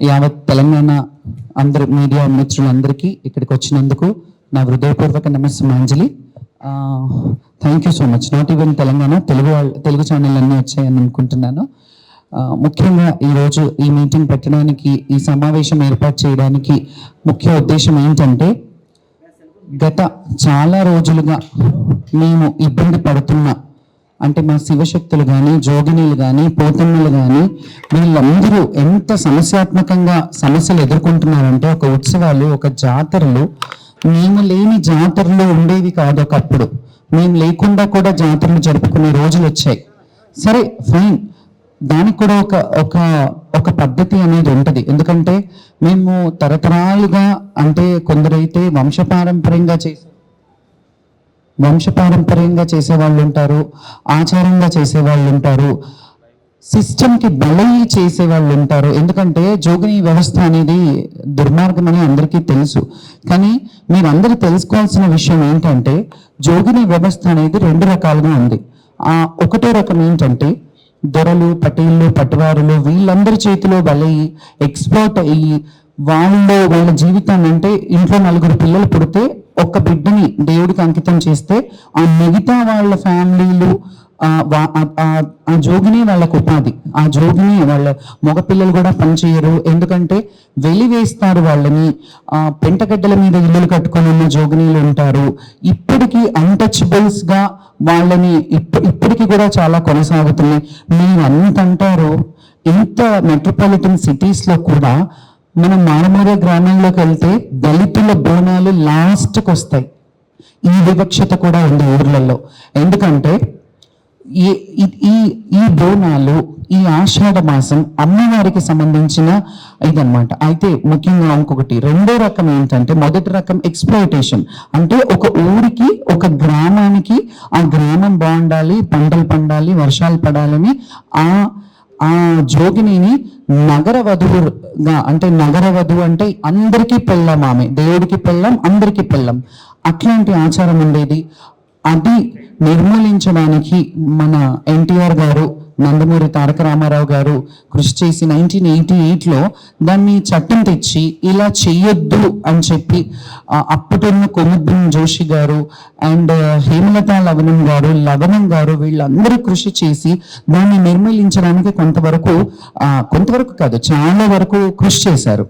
యావత్ తెలంగాణ అందరు మీడియా మిత్రులందరికీ ఇక్కడికి వచ్చినందుకు నా హృదయపూర్వక నమస్సుమాంజలి. Thank you so much. Not even Telangana, Telugu channel అన్నీ వచ్చాయని అనుకుంటున్నాను. ముఖ్యంగా ఈరోజు ఈ మీటింగ్ పెట్టడానికి, ఈ సమావేశం ఏర్పాటు చేయడానికి ముఖ్య ఉద్దేశం ఏంటంటే, గత చాలా రోజులుగా మేము ఇబ్బంది పడుతున్న, అంటే మా శివశక్తులు కానీ, జోగినీలు కానీ, పోతన్నలు కానీ, వీళ్ళందరూ ఎంత సమస్యాత్మకంగా సమస్యలు ఎదుర్కొంటున్నారంటే, ఒక ఉత్సవాలు, ఒక జాతరలు, మేము లేని జాతరలు ఉండేవి కాదు. ఒకప్పుడు మేము లేకుండా కూడా జాతరలు జరుపుకునే రోజులు వచ్చాయి. సరే, ఫైన్, దానికి కూడా ఒక పద్ధతి అనేది ఉంటుంది. ఎందుకంటే మేము తరతరాలుగా, అంటే కొందరైతే వంశపారంపర్యంగా చేసేవాళ్ళు ఉంటారు, ఆచారంగా చేసేవాళ్ళు ఉంటారు, సిస్టమ్కి బలయ్యి చేసేవాళ్ళు ఉంటారు. ఎందుకంటే జోగిని వ్యవస్థ అనేది దుర్మార్గం అని అందరికీ తెలుసు. కానీ మీరందరూ తెలుసుకోవాల్సిన విషయం ఏంటంటే, జోగిని వ్యవస్థ అనేది రెండు రకాలుగా ఉంది. ఒకటో రకం ఏంటంటే, దొరలు, పటేళ్ళు, పట్టువారులు వీళ్ళందరి చేతిలో బలయ్యి ఎక్స్ప్లోర్ట్ అయ్యి వాళ్ళ జీవితాన్ని, అంటే ఇంట్లో 4 పిల్లలు పుడితే ఒక్క బిడ్డని దేవుడికి అంకితం చేస్తే ఆ మిగతా వాళ్ళ ఫ్యామిలీలు, ఆ జోగిని వాళ్ళకు ఉపాధి. ఆ జోగిని వాళ్ళ మగపిల్లలు కూడా పనిచేయరు. ఎందుకంటే వెలివేస్తారు వాళ్ళని. పెంటగడ్డల మీద ఇల్లులు కట్టుకొని ఉన్న జోగినీలు ఉంటారు. ఇప్పటికీ అన్టచబుల్స్ గా వాళ్ళని ఇప్పటికీ కూడా చాలా కొనసాగుతున్నాయి. మీరు అంటారు, ఇంత మెట్రోపాలిటన్ సిటీస్ లో కూడా మనం మారుమూల గ్రామాల్లోకి వెళ్తే దళితుల బోనాలు లాస్ట్కి వస్తాయి. ఈ వివక్షత కూడా ఉంది ఊర్లలో. ఎందుకంటే ఈ బోనాలు, ఈ ఆషాఢ మాసం అమ్మవారికి సంబంధించిన ఇదన్నమాట. అయితే ముఖ్యంగా ఇంకొకటి, రెండో రకం ఏంటంటే, మొదటి రకం ఎక్స్‌ప్లాయిటేషన్. అంటే ఒక ఊరికి, ఒక గ్రామానికి, ఆ గ్రామం బాగుండాలి, పంటలు పండాలి, వర్షాలు పడాలని ఆ జోగినిని నగర వధువుగా, అంటే నగర వధువు అంటే అందరికీ పెళ్ళం, ఆమె దేవుడికి పెళ్ళం, అందరికీ పెళ్ళం, అట్లాంటి ఆచారం ఉండేది. అది నిర్మూలించడానికి మన ఎన్టీఆర్ గారు, నందమూరి తారక రామారావు గారు కృషి చేసి 1988లో దాన్ని చట్టం తెచ్చి ఇలా చెయ్యొద్దు అని చెప్పి, అప్పటిన్న కొముద్రం జోషి గారు అండ్ హేమలత లవణం గారు వీళ్ళందరూ కృషి చేసి దాన్ని నిర్మూలించడానికి కొంతవరకు కాదు, చాలా వరకు కృషి చేశారు.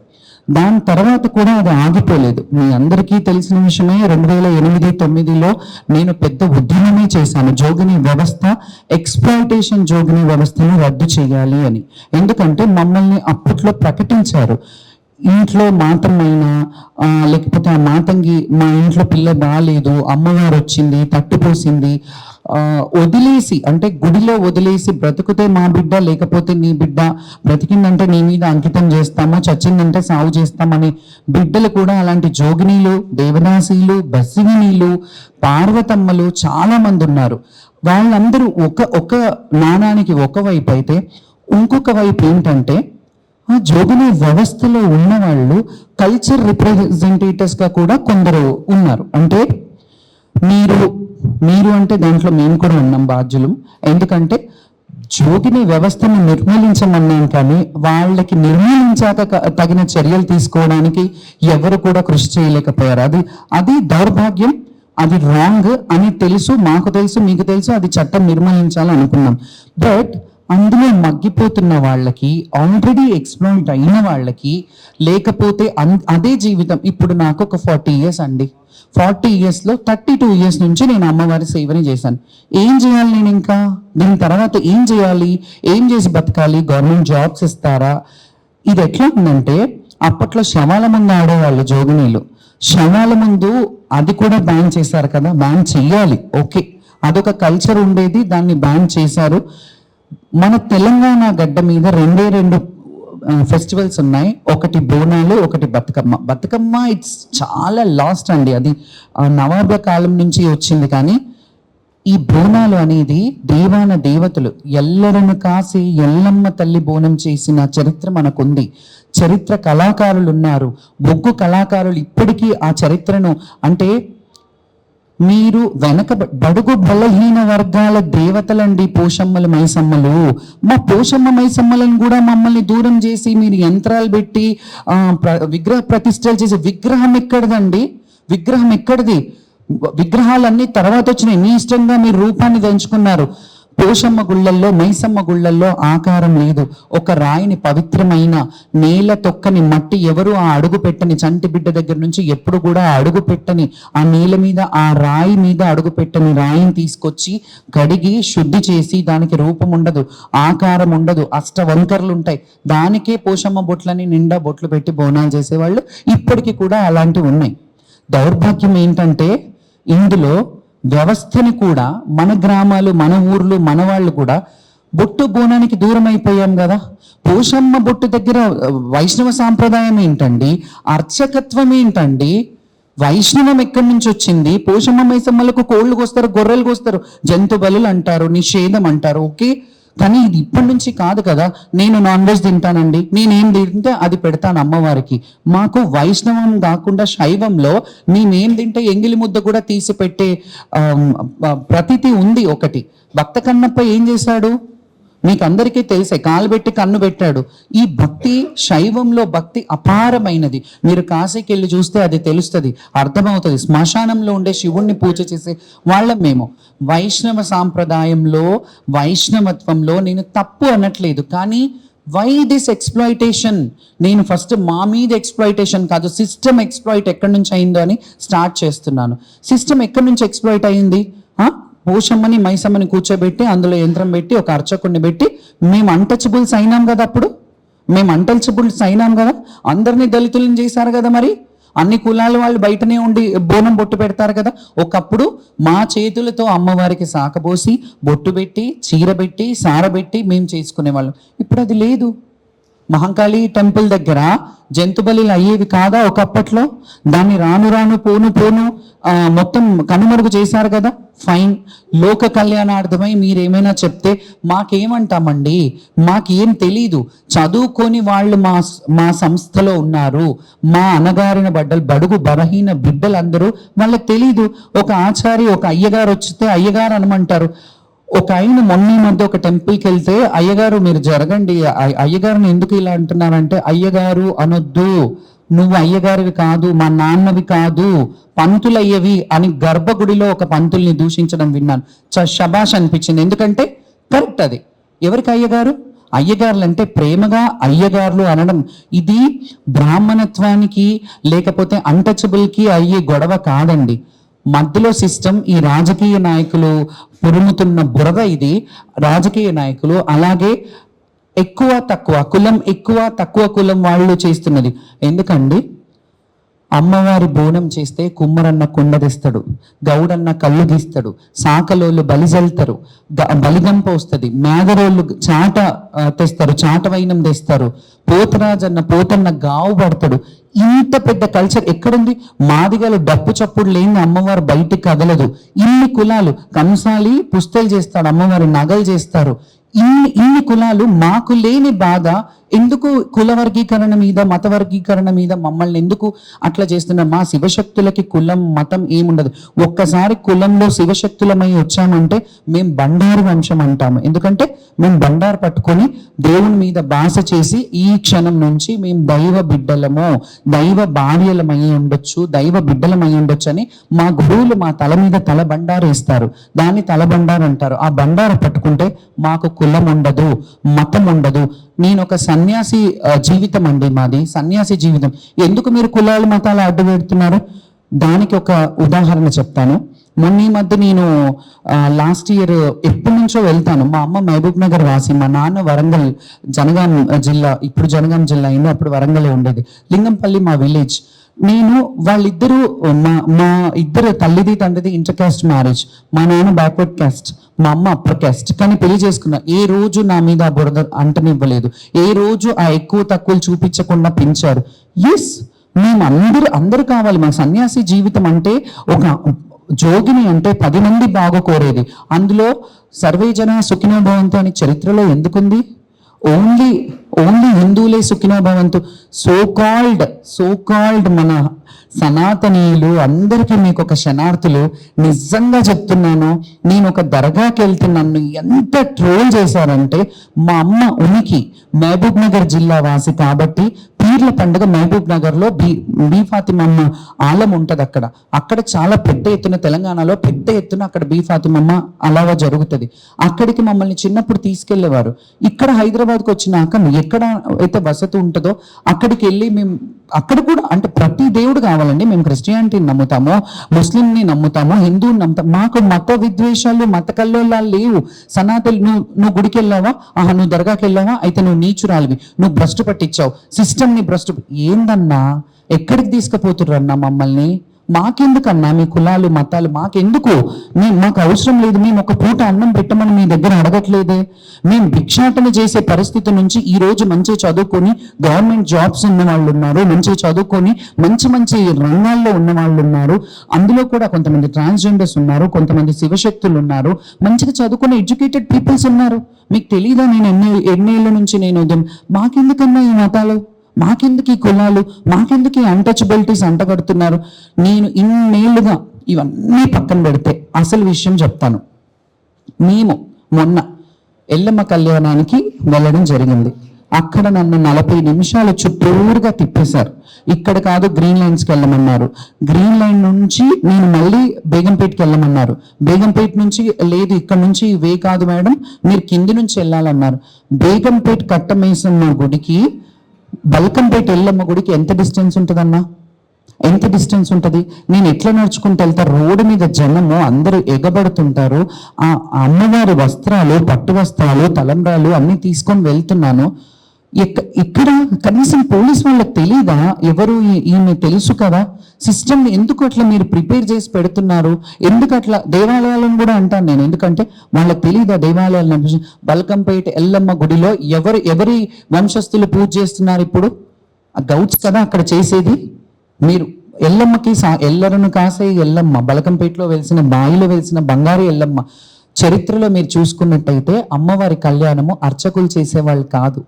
దాని తర్వాత కూడా అది ఆగిపోలేదు. మీ అందరికీ తెలిసిన విషయమే, 2008-9లో నేను పెద్ద ఉద్యమమే చేశాను. జోగిని వ్యవస్థ, ఎక్స్‌ప్లాయిటేషన్ జోగిని వ్యవస్థను రద్దు చేయాలి అని. ఎందుకంటే మమ్మల్ని అప్పట్లో ప్రకటించారు. ఇంట్లో మాతమైనా, లేకపోతే ఆ మాతంగి, మా ఇంట్లో పిల్ల బాగాలేదు, అమ్మవారు వచ్చింది, తట్టుపోసింది, వదిలేసి, అంటే గుడిలో వదిలేసి, బ్రతుకుతే మా బిడ్డ, లేకపోతే నీ బిడ్డ, బ్రతికిందంటే నీ మీద అంకితం చేస్తామా, చచ్చిందంటే సాగు చేస్తామని బిడ్డలు కూడా, అలాంటి జోగినీలు, దేవదాసీలు, బసిగినీలు, పార్వతమ్మలు చాలా మంది ఉన్నారు. వాళ్ళందరూ ఒక నాణానికి ఒకవైపు అయితే, ఇంకొక వైపు ఏంటంటే, ఆ జోగిని వ్యవస్థలో ఉన్న వాళ్ళు కల్చర్ రిప్రజెంటేటివ్స్గా కూడా కొందరు ఉన్నారు. అంటే మీరు అంటే దాంట్లో మేము కూడా ఉన్నాం బాధ్యులం. ఎందుకంటే జోగిని వ్యవస్థను నిర్మూలించమన్నాం, కానీ వాళ్ళకి నిర్మూలించాక తగిన చర్యలు తీసుకోవడానికి ఎవరు కూడా కృషి చేయలేకపోయారు. అది దౌర్భాగ్యం, అది రాంగ్ అని తెలుసు, మాకు తెలుసు, మీకు తెలుసు. అది చట్టం నిర్మూలించాలనుకున్నాం. బట్ అందులో మగ్గిపోతున్న వాళ్ళకి, ఆల్రెడీ ఎక్స్‌ప్లాయిట్ అయిన వాళ్ళకి, లేకపోతే అదే జీవితం. ఇప్పుడు నాకు ఒక 40 years అండి. 40 yearsలో 32 years నుంచి నేను అమ్మవారి సేవని చేశాను. ఏం చేయాలి నేను? ఇంకా దీని తర్వాత ఏం చేయాలి? ఏం చేసి బతకాలి? గవర్నమెంట్ జాబ్స్ ఇస్తారా? ఇది ఎట్లా ఉందంటే, అప్పట్లో శవాల ముందు ఆడేవాళ్ళు జోగినీలు. శవాల ముందు అది కూడా బ్యాన్ చేశారు కదా, బ్యాన్ చెయ్యాలి, ఓకే, అదొక కల్చర్ ఉండేది, దాన్ని బ్యాన్ చేశారు. మన తెలంగాణ గడ్డ మీద రెండు ఫెస్టివల్స్ ఉన్నాయి. ఒకటి బోనాలు, ఒకటి బతుకమ్మ. ఇట్స్ చాలా లాస్ట్ అండి, అది నవాబుల కాలం నుంచి వచ్చింది. కానీ ఈ బోనాలు అనేది దేవతలు ఎల్లరను కాసి ఎల్లమ్మ తల్లి బోనం చేసిన చరిత్ర మనకుంది. చరిత్ర కళాకారులు ఉన్నారు, బొగ్గు కళాకారులు ఇప్పటికీ ఆ చరిత్రను, అంటే మీరు వెనక బడుగు బలహీన వర్గాల దేవతలండి పోషమ్మలు మైసమ్మలు. మా పోషమ్మ మైసమ్మలను కూడా మమ్మల్ని దూరం చేసి మీరు యంత్రాలు పెట్టి విగ్రహ ప్రతిష్టలు చేసి విగ్రహం ఎక్కడదండి? విగ్రహం ఎక్కడిది? విగ్రహాలన్నీ తర్వాత వచ్చినాయి. మీ ఇష్టంగా మీరు రూపాన్ని దంచుకున్నారు. పోషమ్మ గుళ్ళల్లో మైసమ్మ గుళ్ళల్లో ఆకారం లేదు. ఒక రాయిని, పవిత్రమైన నేల తొక్కని మట్టి, ఎవరు ఆ అడుగు పెట్టని చంటి బిడ్డ దగ్గర నుంచి ఎప్పుడు కూడా అడుగు పెట్టని ఆ నేల మీద, ఆ రాయి మీద అడుగు పెట్టని రాయిని తీసుకొచ్చి కడిగి శుద్ధి చేసి దానికి రూపం ఉండదు, ఆకారం ఉండదు, అష్టవంకర్లు ఉంటాయి. దానికే పోషమ్మ బొట్లని నిండా బొట్లు పెట్టి బోనాలు చేసేవాళ్ళు. ఇప్పటికీ కూడా అలాంటివి ఉన్నాయి. దౌర్భాగ్యం ఏంటంటే ఇందులో వ్యవస్థని కూడా మన గ్రామాలు, మన ఊర్లు, మన వాళ్ళు కూడా బొట్టు బోనానికి దూరం అయిపోయాం కదా. పోషమ్మ బొట్టు దగ్గర వైష్ణవ సాంప్రదాయం ఏంటండి? అర్చకత్వం ఏంటండి? వైష్ణవం ఎక్కడి నుంచి వచ్చింది? పోషమ్మ మైసమ్మలకు కోళ్ళు కోస్తారు, గొర్రెలు కోస్తారు, జంతు బలులు అంటారు, నిషేధం అంటారు. ఓకే, కానీ ఇది ఇప్పటి నుంచి కాదు కదా. నేను నాన్ వెజ్ తింటానండి, నేనేం తింటే అది పెడతాను అమ్మవారికి. మాకు వైష్ణవం కాకుండా శైవంలో నేనేం తింటే ఎంగిలి ముద్ద కూడా తీసి పెట్టే ప్రతీతి ఉంది ఒకటి. భక్త కన్నప్ప ఏం చేశాడు మీకు అందరికీ తెలిసే, కాలు పెట్టి కన్ను పెట్టాడు. ఈ భక్తి, శైవంలో భక్తి అపారమైనది. మీరు కాశీకి వెళ్ళి చూస్తే అది తెలుస్తుంది, అర్థమవుతుంది. శ్మశానంలో ఉండే శివుణ్ణి పూజ చేసే వాళ్ళం మేము. వైష్ణవ సాంప్రదాయంలో, వైష్ణవత్వంలో నేను తప్పు అనట్లేదు, కానీ వై దిస్ ఎక్స్ప్లాయిటేషన్? నేను ఫస్ట్ మా మీద ఎక్స్ప్లాయిటేషన్ కాదు, సిస్టమ్ ఎక్స్ప్లాయిట్ ఎక్కడి నుంచి అయిందో అని స్టార్ట్ చేస్తున్నాను. సిస్టమ్ ఎక్కడి నుంచి ఎక్స్ప్లాయిట్ అయింది? పోషమ్మని మైసమ్మని కూర్చోబెట్టి అందులో యంత్రం పెట్టి ఒక అర్చకుడిని పెట్టి మేము అన్టచబుల్స్ అయినాం కదా. అప్పుడు మేము అన్టచబుల్స్ అయినాం కదా. అందరినీ దళితులను చేశారు కదా. మరి అన్ని కులాల వాళ్ళు బయటనే ఉండి బోనం బొట్టు పెడతారు కదా. ఒకప్పుడు మా చేతులతో అమ్మవారికి సాకబోసి బొట్టు పెట్టి, చీర పెట్టి, సారబెట్టి మేము చేసుకునేవాళ్ళం. ఇప్పుడు అది లేదు. మహంకాళి టెంపుల్ దగ్గర జంతు బలులు అయ్యేవి కాదా ఒకప్పట్లో? దాన్ని రాను రాను పోను పోను మొత్తం కనుమరుగు చేశారు కదా. ఫైన్, లోక కళ్యాణార్థమై మీరేమైనా చెప్తే మాకేమంటామండి? మాకేం తెలీదు. చదువుకొని వాళ్ళు మా సంస్థలో ఉన్నారు. మా అణగారిన బడుగు బలహీన బిడ్డలందరూ, వాళ్ళకి తెలీదు. ఒక ఆచారి, ఒక అయ్యగారు వచ్చితే అయ్యగారు అనమంటారు. ఒక ఆయన మొన్న మధ్య ఒక టెంపుల్కి వెళ్తే, అయ్యగారు మీరు జరగండి, అయ్యగారిని ఎందుకు ఇలా అంటున్నారంటే, అయ్యగారు అనొద్దు, నువ్వు అయ్యగారివి కాదు, మా నాన్నవి కాదు, పంతులయ్యవి అని గర్భగుడిలో ఒక పంతుల్ని దూషించడం విన్నాను. శబాష్ అనిపించింది. ఎందుకంటే కరెక్ట్ అది. ఎవరికి అయ్యగారు? అయ్యగారులు అంటే ప్రేమగా అయ్యగారులు అనడం. ఇది బ్రాహ్మణత్వానికి లేకపోతే అన్టచబుల్కి అయ్యే గొడవ కాదండి. మధ్యలో సిస్టమ్, ఈ రాజకీయ నాయకులు పురుముతున్న బురద ఇది. రాజకీయ నాయకులు అలాగే ఎక్కువ తక్కువ కులం, ఎక్కువ తక్కువ కులం వాళ్ళు చేస్తున్నది. ఎందుకండి? అమ్మవారి బోనం చేస్తే కుమ్మరన్న కుండ తెస్తాడు, గౌడన్న కళ్ళు తీస్తాడు, సాకలోళ్ళు బలిజల్తారు, బలిగంప వస్తుంది, మేదరోళ్ళు చాట తెస్తారు, చాటవైనం తెస్తారు, పోతన్న గావు పడతాడు. ఇంత పెద్ద కల్చర్ ఎక్కడుంది? మాదిగలు డప్పు చప్పుడు లేని అమ్మవారు బయటికి కదలదు. ఇన్ని కులాలు, కంసాలి పుస్తలు చేస్తాడు, అమ్మవారి నగలు చేస్తారు. ఇన్ని కులాలు, మాకు లేని బాధ ఎందుకు? కుల వర్గీకరణ మీద, మత వర్గీకరణ మీద మమ్మల్ని ఎందుకు అట్లా చేస్తున్నారు? మా శివశక్తులకి కులం మతం ఏముండదు. ఒక్కసారి కులంలో శివశక్తులమై వచ్చామంటే మేము బండారు వంశం అంటాము. ఎందుకంటే మేము బండారు పట్టుకొని దేవుని మీద బాస చేసి ఈ క్షణం నుంచి మేము దైవ బిడ్డలము, దైవ భార్యలమై ఉండొచ్చు, దైవ బిడ్డలమై ఉండొచ్చు అని మా గురువులు మా తల మీద తల బండారు వేస్తారు. దాన్ని తల బండారు అంటారు. ఆ బండారు పట్టుకుంటే మాకు కులం ఉండదు, మతం ఉండదు. నేను ఒక సన్యాసి జీవితం అండి మాది, సన్యాసి జీవితం. ఎందుకు మీరు కులాలు మతాలు అడ్డు పెడుతున్నారు? దానికి ఒక ఉదాహరణ చెప్తాను. మొన్న ఈ మధ్య నేను లాస్ట్ ఇయర్ ఎప్పటి నుంచో వెళ్తాను. మా అమ్మ మహబూబ్ నగర్ వాసి, మా నాన్న వరంగల్, జనగాం జిల్లా, ఇప్పుడు జనగాం జిల్లా అయింది, అప్పుడు వరంగలే ఉండేది. లింగంపల్లి మా విలేజ్. నేను వాళ్ళిద్దరూ మా ఇద్దరు తల్లిది తండ్రిది ఇంటర్ క్యాస్ట్ మ్యారేజ్. మా నాన్న బ్యాక్వర్డ్ క్యాస్ట్, మా అమ్మ అప్పర్ క్యాస్ట్. కానీ పెళ్లి చేసుకున్నా. ఏ రోజు నా మీద ఆ బురద అంటనివ్వలేదు. ఏ రోజు ఆ ఎక్కువ తక్కువలు చూపించకుండా పెంచారు. ఎస్, మేము అందరూ కావాలి. మా సన్యాసి జీవితం అంటే ఒక జోగిని అంటే 10 మంది బాగు కోరేది. అందులో సర్వేజన సుఖినో భవంతు అని చరిత్రలో ఎందుకుంది? ఓన్లీ ఓన్లీ హిందువులే సుఖినో భవంతు. సో కాల్డ్ మన సనాతనీయులు అందరికీ మీకు ఒక శనార్థులు. నిజంగా చెప్తున్నాను, నేను ఒక దర్గాకి వెళ్తే నన్ను ఎంత ట్రోల్ చేశారంటే, మా అమ్మ ఉనికి మహబూబ్ నగర్ జిల్లా వాసి కాబట్టి పీర్ల పండుగ మహబూబ్ నగర్ లో బీ ఫాతిమమ్మ ఆలం ఉంటది. అక్కడ చాలా పెద్ద ఎత్తున, తెలంగాణలో పెద్ద ఎత్తున అక్కడ బీ ఫాతిమమ్మ అలాగా జరుగుతుంది. అక్కడికి మమ్మల్ని చిన్నప్పుడు తీసుకెళ్లేవారు. ఇక్కడ హైదరాబాద్కి వచ్చినాక ఎక్కడ అయితే వసతి ఉంటుందో అక్కడికి వెళ్ళి మేము అక్కడ కూడా అంటే ప్రతి దేవుడు కావాలండి. మేము క్రిస్టియానిటీని నమ్ముతాము, ముస్లింని నమ్ముతాము, హిందువుని నమ్ముతాము. మాకు మత విద్వేషాలు, మత కల్లోలాలు లేవు. సనాతన నువ్వు గుడికి వెళ్ళావా, నువ్వు దర్గాకి వెళ్ళావా, అయితే నువ్వు నీచురాలివి, నువ్వు భ్రష్టు పట్టించావు, సిస్టమ్ని భ్రష్టు. ఏందన్నా, ఎక్కడికి తీసుకుపోతుర్రన్నా మమ్మల్ని? మాకెందుకన్నా మీ కులాలు మతాలు? మాకెందుకు? మాకు అవసరం లేదు. మేము ఒక పూట అన్నం పెట్టమని మీ దగ్గర అడగట్లేదే. మేము భిక్షాటన చేసే పరిస్థితి నుంచి ఈ రోజు మంచిగా చదువుకొని గవర్నమెంట్ జాబ్స్ ఉన్న వాళ్ళు ఉన్నారు, మంచిగా చదువుకొని మంచి మంచి రంగాల్లో ఉన్న వాళ్ళు ఉన్నారు. అందులో కూడా కొంతమంది ట్రాన్స్జెండర్స్ ఉన్నారు, కొంతమంది శివశక్తులు ఉన్నారు, మంచిగా చదువుకునే ఎడ్యుకేటెడ్ పీపుల్స్ ఉన్నారు. మీకు తెలీదా నేను ఎన్నేళ్ళ నుంచి నేను మాకెందుకన్నా ఈ మతాలు, మాకెందుకు ఈ కులాలు, మాకెందుకు ఈ అన్టచబిలిటీస్ అంటగడుతున్నారు? నేను ఇన్నేళ్లుగా ఇవన్నీ పక్కన పెడితే అసలు విషయం చెప్తాను. మేము మొన్న ఎల్లమ్మ కళ్యాణానికి వెళ్ళడం జరిగింది. అక్కడ నన్ను 40 నిమిషాలు చుట్టూరుగా తిప్పేశారు. ఇక్కడ కాదు గ్రీన్ లైన్స్కి వెళ్ళమన్నారు. గ్రీన్ లైన్ నుంచి నేను మళ్ళీ బేగంపేటకి వెళ్ళమన్నారు. బేగంపేట నుంచి లేదు, ఇక్కడ నుంచి వే కాదు మేడం, మీరు కింది నుంచి వెళ్ళాలన్నారు. బేగంపేట కట్టమేసమ్మ గుడికి బల్కంపేట ఎల్లమ్మ గుడికి ఎంత డిస్టెన్స్ ఉంటుందన్నా? ఎంత డిస్టెన్స్ ఉంటుంది? నేను ఎట్లా నడుచుకుంటూ వెళ్తా? రోడ్డు మీద జనము అందరూ ఎగబడుతుంటారు. ఆ అమ్మవారి వస్త్రాలు, పట్టు వస్త్రాలు, తలంబ్రాలు అన్ని తీసుకొని వెళ్తున్నాను. ఇక్కడ కనీసం పోలీస్ వాళ్ళకి తెలీదా ఎవరు ఈమె? తెలుసు కదా. సిస్టమ్ని ఎందుకు అట్లా మీరు ప్రిపేర్ చేసి పెడుతున్నారు? ఎందుకు అట్లా? దేవాలయాలను కూడా అంటాను నేను, ఎందుకంటే వాళ్ళకి తెలీదా దేవాలయాలను? బల్కంపేట ఎల్లమ్మ గుడిలో ఎవరి వంశస్థులు పూజ చేస్తున్నారు ఇప్పుడు? ఆ గౌడ్స్ కదా అక్కడ చేసేది. మీరు ఎల్లమ్మకి ఎల్లరను కాసే ఎల్లమ్మ, బలకంపేటలో వెలిసిన బాయిలో వెలిసిన బంగారు ఎల్లమ్మ. చరిత్రలో మీరు చూసుకున్నట్టయితే అమ్మవారి కళ్యాణము అర్చకులు చేసేవాళ్ళు కాదు.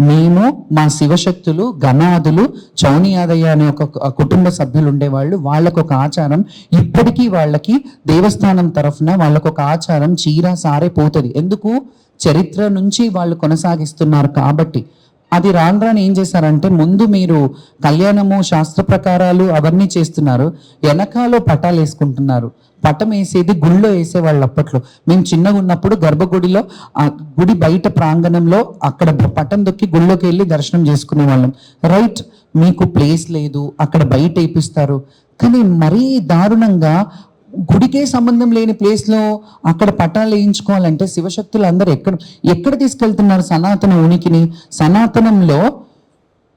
మేము మా శివశక్తులు, గణాదులు, చౌని యాదయ్య అనే ఒక కుటుంబ సభ్యులు ఉండేవాళ్ళు. వాళ్ళకు ఒక ఆచారం ఇప్పటికీ, వాళ్ళకి దేవస్థానం తరఫున వాళ్ళకు ఒక ఆచారం చీర సారే పోతుంది. ఎందుకు? చరిత్ర నుంచి వాళ్ళు కొనసాగిస్తున్నారు కాబట్టి. అది రాను ఏం చేశారంటే, ముందు మీరు కళ్యాణము శాస్త్ర ప్రకారాలు అవన్నీ చేస్తున్నారు, వెనకాలో పటాలు వేసుకుంటున్నారు. పటం వేసేది గుళ్ళో వేసేవాళ్ళు అప్పట్లో. మేము చిన్నగా ఉన్నప్పుడు గర్భగుడిలో, ఆ గుడి బయట ప్రాంగణంలో అక్కడ పటం దొక్కి గుళ్ళోకి వెళ్ళి దర్శనం చేసుకునే వాళ్ళం. రైట్, మీకు ప్లేస్ లేదు, అక్కడ బయట వేపిస్తారు. కానీ మరీ దారుణంగా గుడికే సంబంధం లేని ప్లేస్లో అక్కడ పటాలు వేయించుకోవాలంటే శివశక్తులు అందరూ ఎక్కడ తీసుకెళ్తున్నారు సనాతన ఉనికిని? సనాతనంలో